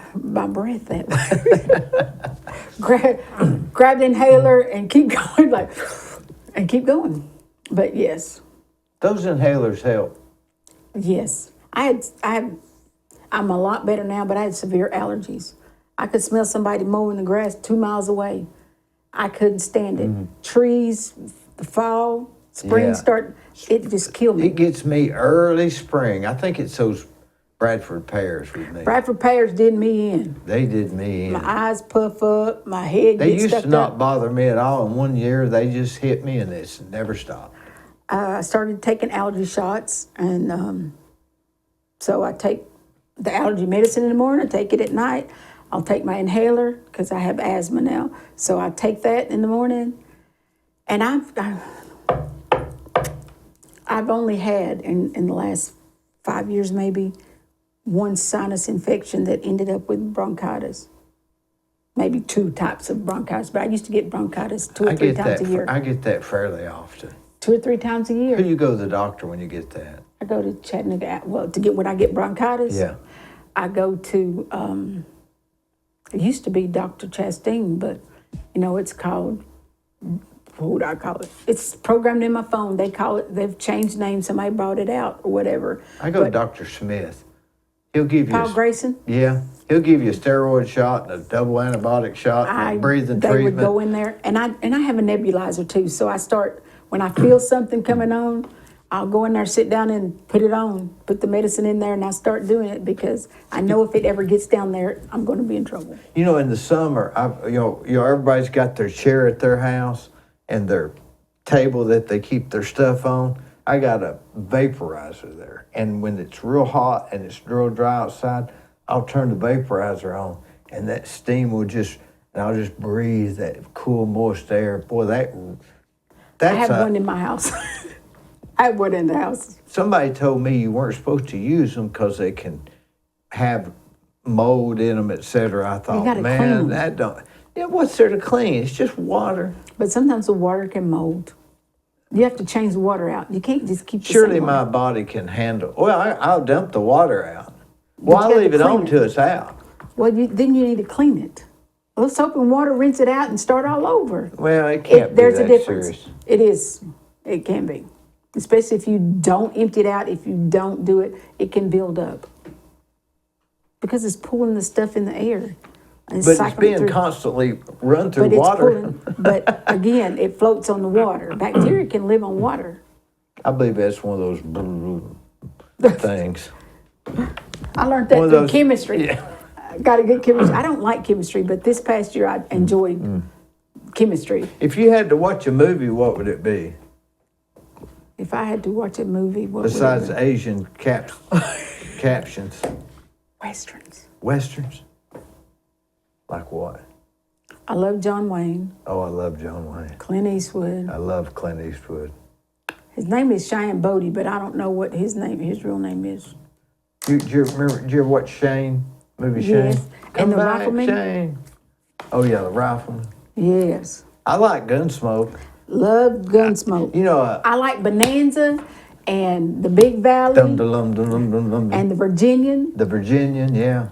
breath that way. grab the inhaler and keep going, and keep going. But yes. Those inhalers help. Yes, I'm a lot better now, but I had severe allergies. I could smell somebody mowing the grass 2 miles away. I couldn't stand it. Trees, the fall, spring Yeah. start, it just killed me. It gets me early spring. I think it's those Bradford pears with me. Bradford pears did me in. They did me in. My eyes puff up, my head They gets used stuck to not up. bother me at all. And one year they just hit me and it's never stopped. I started taking allergy shots, and so I take the allergy medicine in the morning, I take it at night. I'll take my inhaler because I have asthma now. So I take that in the morning, and I've only had in the last 5 years maybe one sinus infection that ended up with bronchitis. Maybe 2 types of bronchitis, but I used to get bronchitis 2 or 3 times a year. I get that fairly often. 2 or 3 times a year. Who you go to the doctor when you get that? I go to Chattanooga. Well, to get when I get bronchitis, Yeah. I go to. It used to be Dr. Chastain, but it's called. What would I call it? It's programmed in my phone. They call it. They've changed names. Somebody brought it out or whatever. I go to But Dr. Smith. He'll give you Paul Grayson. Yeah. He'll give you a steroid shot and a double antibiotic shot and a breathing They treatment. would go in there, and I have a nebulizer too. So I start when I feel something coming on. I'll go in there, sit down, and put it on. Put the medicine in there, and I start doing it because I know if it ever gets down there, I'm going to be in trouble. In the summer, everybody's got their chair at their house and their table that they keep their stuff on. I got a vaporizer there, and when it's real hot and it's real dry outside, I'll turn the vaporizer on, and that steam will and I'll just breathe that cool, moist air. Boy, I that's have one in my house. I went in the house. Somebody told me you weren't supposed to use them because they can have mold in them, etc. I thought, gotta clean man, 'em. that don't. Yeah, what's there to clean? It's just water. But sometimes the water can mold. You have to change the water out. You can't just keep the Surely same my water. body can handle. Well, I'll dump the water out. Well, you I'll have leave to it on clean till it. it's out. Well, then you need to clean it. Well, soap and water, rinse it out and start all over. Well, it can't be There's that a difference. serious. It is. It can be. Especially if you don't empty it out, if you don't do it, it can build up. Because it's pulling the stuff in the air. And But it's cycling being through. constantly run through But it's water. pulling. But again, it floats on the water. Bacteria can live on water. I believe that's one of those things. I learned that One of through those- chemistry. yeah. I got a good chemistry. I don't like chemistry, but this past year I enjoyed chemistry. If you had to watch a movie, what would it be? If I had to watch a movie, what Besides would it Asian captions. be? Westerns. Westerns? Like what? I love John Wayne, Oh, I love John Wayne. Clint Eastwood. I love Clint Eastwood. His name is Cheyenne Bodie, but I don't know what his real name is. Do you ever watch Shane? Movie Shane? Yes. Come And the back, Rifleman? Shane. Oh, yeah, the Rifleman. Yes. I like Gunsmoke. Love Gunsmoke. You know, I like Bonanza and the Big Valley dum dum dum dum dum dum. and the Virginian. The Virginian, yeah.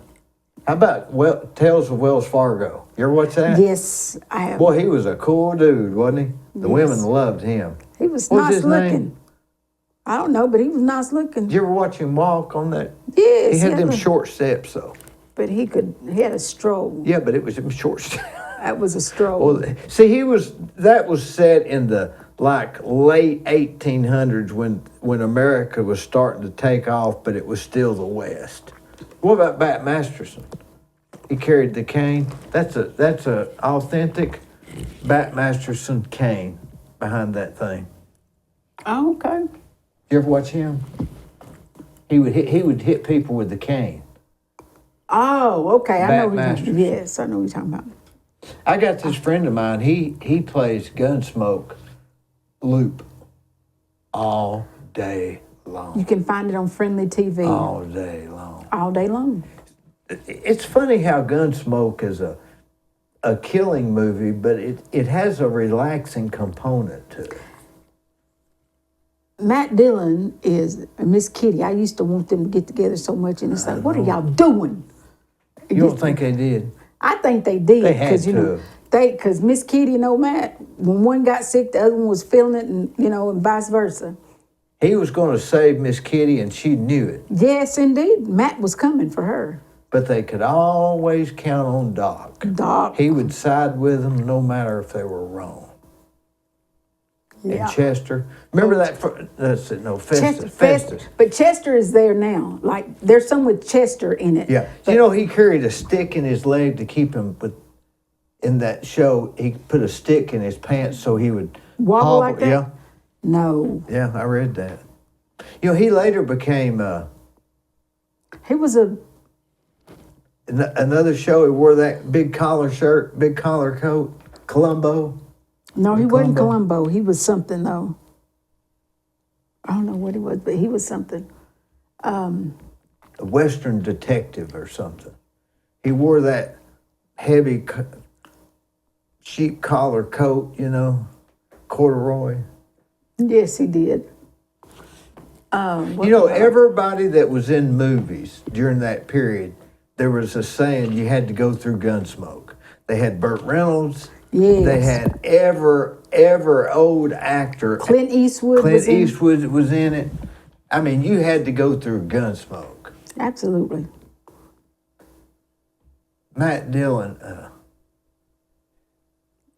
How about Tales of Wells Fargo? You ever watch that? Yes, I have. Boy, he was a cool dude, wasn't he? The Yes. women loved him. He was What was nice his looking. name? I don't know, but he was nice looking. Did you ever watch him walk on that? Yes, He had them look. short steps, though. But he had a stroll. Yeah, but it was them short steps. That was a stroll. Well, see, that was set in the late 1800s when America was starting to take off, but it was still the West. What about Bat Masterson? He carried the cane. That's a authentic Bat Masterson cane behind that thing. Oh, okay. You ever watch him? He would hit people with the cane. Oh, okay. I know Bat who Masterson. Yes, I know what you're talking about. I got this friend of mine. He plays Gunsmoke loop all day long. You can find it on Friendly TV All day long. all day long. It's funny how Gunsmoke is a killing movie, but it has a relaxing component to it. Matt Dillon is Miss Kitty. I used to want them to get together so much, and it's like, what are y'all doing? You don't think they did? I think they did. They had you know, to. Because Miss Kitty and old Matt, when one got sick, the other one was feeling it, and and vice versa. He was going to save Miss Kitty, and she knew it. Yes, indeed. Matt was coming for her. But they could always count on Doc. Doc. He would side with them no matter if they were wrong. Yeah. And Chester, remember that? That's it. No, Festus. Festus. But Chester is there now. Like, there's some with Chester in it. Yeah. But He carried a stick in his leg to keep him in that show. He put a stick in his pants so he would Wobble like that? Yeah. No. Yeah, I read that. He later became He was another show. He wore that big collar shirt, big collar coat, Columbo. No, he wasn't Columbo? Columbo. He was something, though. I don't know what he was, but he was something. A Western detective or something. He wore that heavy sheep collar coat, corduroy. Yes, he did. Everybody that was in movies during that period, there was a saying you had to go through Gunsmoke. They had Burt Reynolds. Yes. They had ever old actor. Clint Eastwood was in. Eastwood was in it. I mean, you had to go through Gunsmoke. Absolutely. Matt Dillon,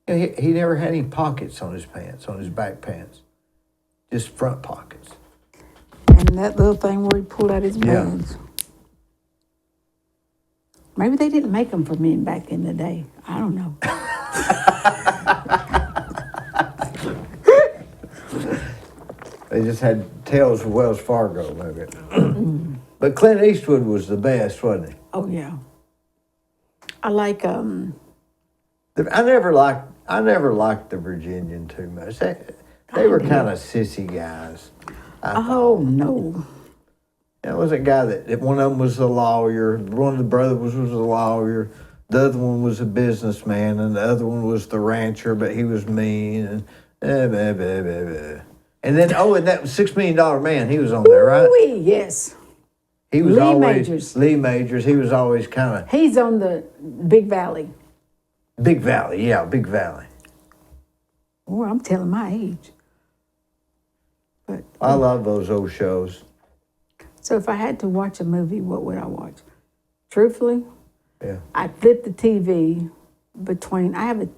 he never had any pockets on his pants, on his back pants. Just front pockets. And that little thing where he pulled out his Yeah. bands. Maybe they didn't make them for men back in the day. I don't know. They just had Tales of Wells Fargo, maybe. But Clint Eastwood was the best, wasn't he? Oh, yeah. I like, I never liked the Virginian too much. They were kind of sissy guys. Oh, no. There was a guy that one of them was a lawyer, one of the brothers was a lawyer, the other one was a businessman, and the other one was the rancher, but he was mean, and blah, blah, blah, blah. And then, and that $6 Million Man, he was on there, right? Ooh-wee, yes. He was Lee always, Majors. Lee Majors, he was always kind of, He's on the Big Valley. Big Valley, yeah, Big Valley. Oh, I'm telling my age. But I love those old shows. so if I had to watch a movie, what would I watch? Truthfully, Yeah. I'd flip the TV between. I have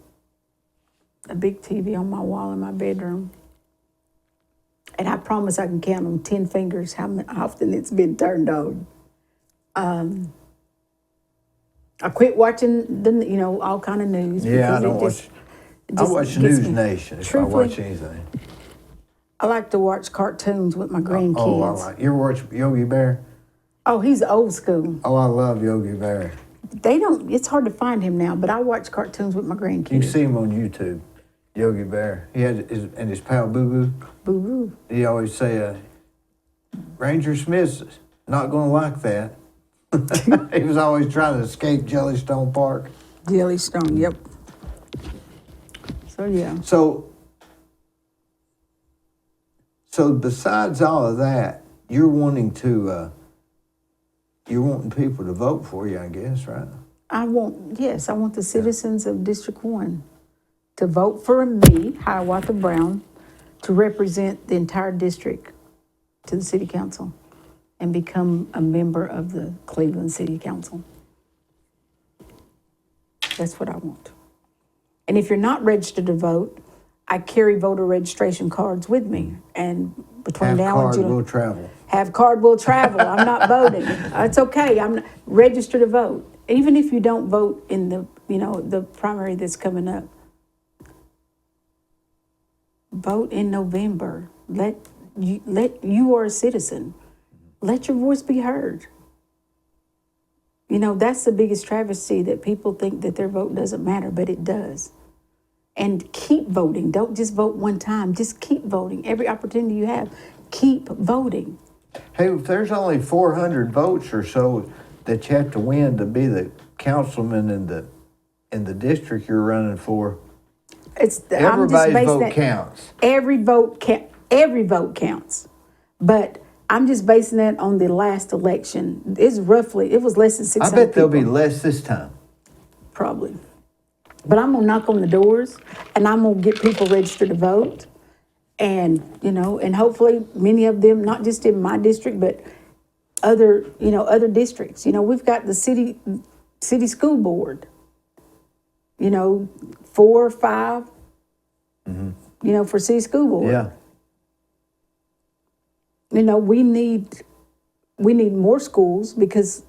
a big TV on my wall in my bedroom, and I promise I can count on 10 fingers how often it's been turned on. I quit watching all kind of news. Yeah, I because don't watch. I watch gets News me. Nation if I Truthfully, watch anything. I like to watch cartoons with my grandkids. Oh, I like. You ever watch Yogi Bear? Oh, he's old school. Oh, I love Yogi Bear. It's hard to find him now, but I watch cartoons with my grandkids. You can see him on YouTube, Yogi Bear. He had his pal Boo Boo. Boo boo. He always say, Ranger Smith's not going to like that. He was always trying to escape Jellystone Park. Jellystone, yep. So, yeah. So besides all of that, you're wanting people to vote for you, I guess, right? I want the citizens of District 1 to vote for me, Hiawatha Brown, to represent the entire district to the city council and become a member of the Cleveland City Council. That's what I want. And if you're not registered to vote, I carry voter registration cards with me. And between Have now card and June, will travel. have card will travel. I'm not voting. It's okay. I'm not, register to vote. Even if you don't vote in the primary that's coming up, vote in November. You are a citizen. Let your voice be heard. That's the biggest travesty, that people think that their vote doesn't matter, but it does. And keep voting. Don't just vote one time. Just keep voting. Every opportunity you have, keep voting. Hey, if there's only 400 votes or so that you have to win to be the councilman in the district you're running for, everybody's vote counts. Every vote counts. But I'm just basing that on the last election. It was less than 600 I bet there'll be people. less this time. Probably. But I'm gonna knock on the doors, and I'm gonna get people registered to vote, and and hopefully many of them, not just in my district, but other districts. We've got the city school board. 4 or 5. For city school board. Yeah. We need more schools because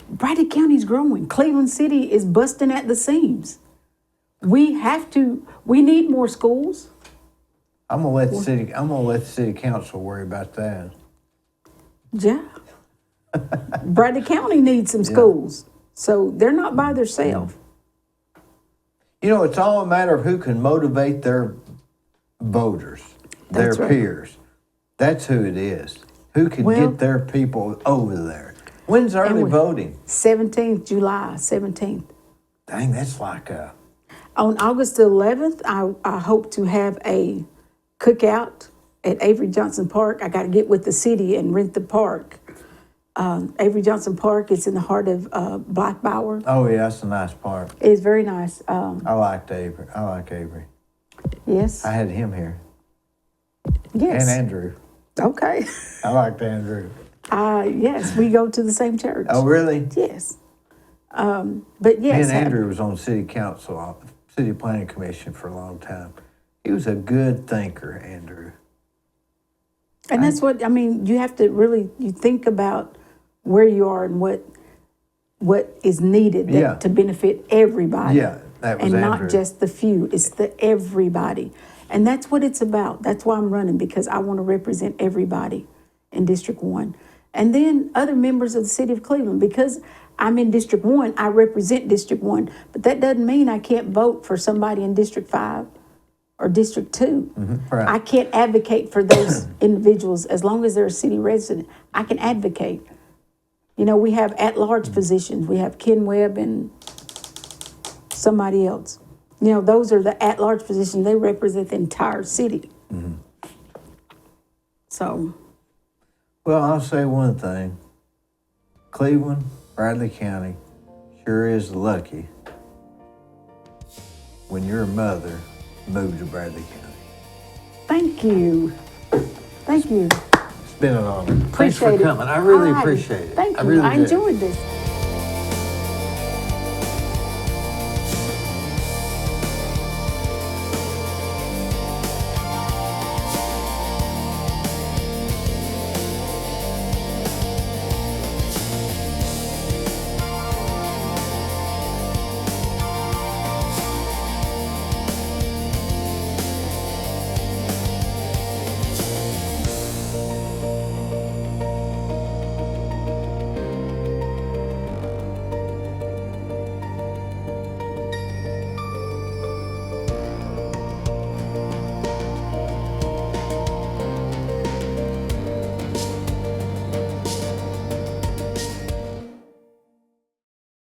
Bradley County's growing. Cleveland City is busting at the seams. We need more schools. I'm gonna let the city council worry about that. Yeah. Bradley County needs some schools. So they're not by themselves. It's all a matter of who can motivate their voters, their peers. That's who it is. Who can get their people over there. When's early voting? 17th, July 17th. Dang, that's like On August the 11th, I hope to have a cookout at Avery Johnson Park. I got to get with the city and rent the park. Avery Johnson Park is in the heart of Black Bower. Oh, yeah, that's a nice park. It's very nice. I like Avery. Yes. I had him here. Yes. And Andrew. Okay. I liked Andrew. Yes, we go to the same church. Oh, really? Yes. But yes. Me and Andrew was on city council, city planning commission for a long time. He was a good thinker, Andrew. And that's what, you have to really, you think about where you are and what is needed to benefit everybody. Yeah, that was and Andrew. not just the few. It's the everybody. And that's what it's about. That's why I'm running, because I want to represent everybody in District 1. And then other members of the city of Cleveland. Because I'm in District 1, I represent District 1. But that doesn't mean I can't vote for somebody in District 5 or District 2. right. I can't advocate for those individuals as long as they're a city resident. I can advocate. You know, we have at-large positions. We have Ken Webb and somebody else. You know, those are the at-large positions. They represent the entire city. So, Well, I'll say one thing. Cleveland, Bradley County sure is lucky when your mother moved to Bradley County. thank you. Thank you. It's been an honor. Thanks for Appreciate it. coming. I really All right. appreciate it. Thank I you. really I do. enjoyed this.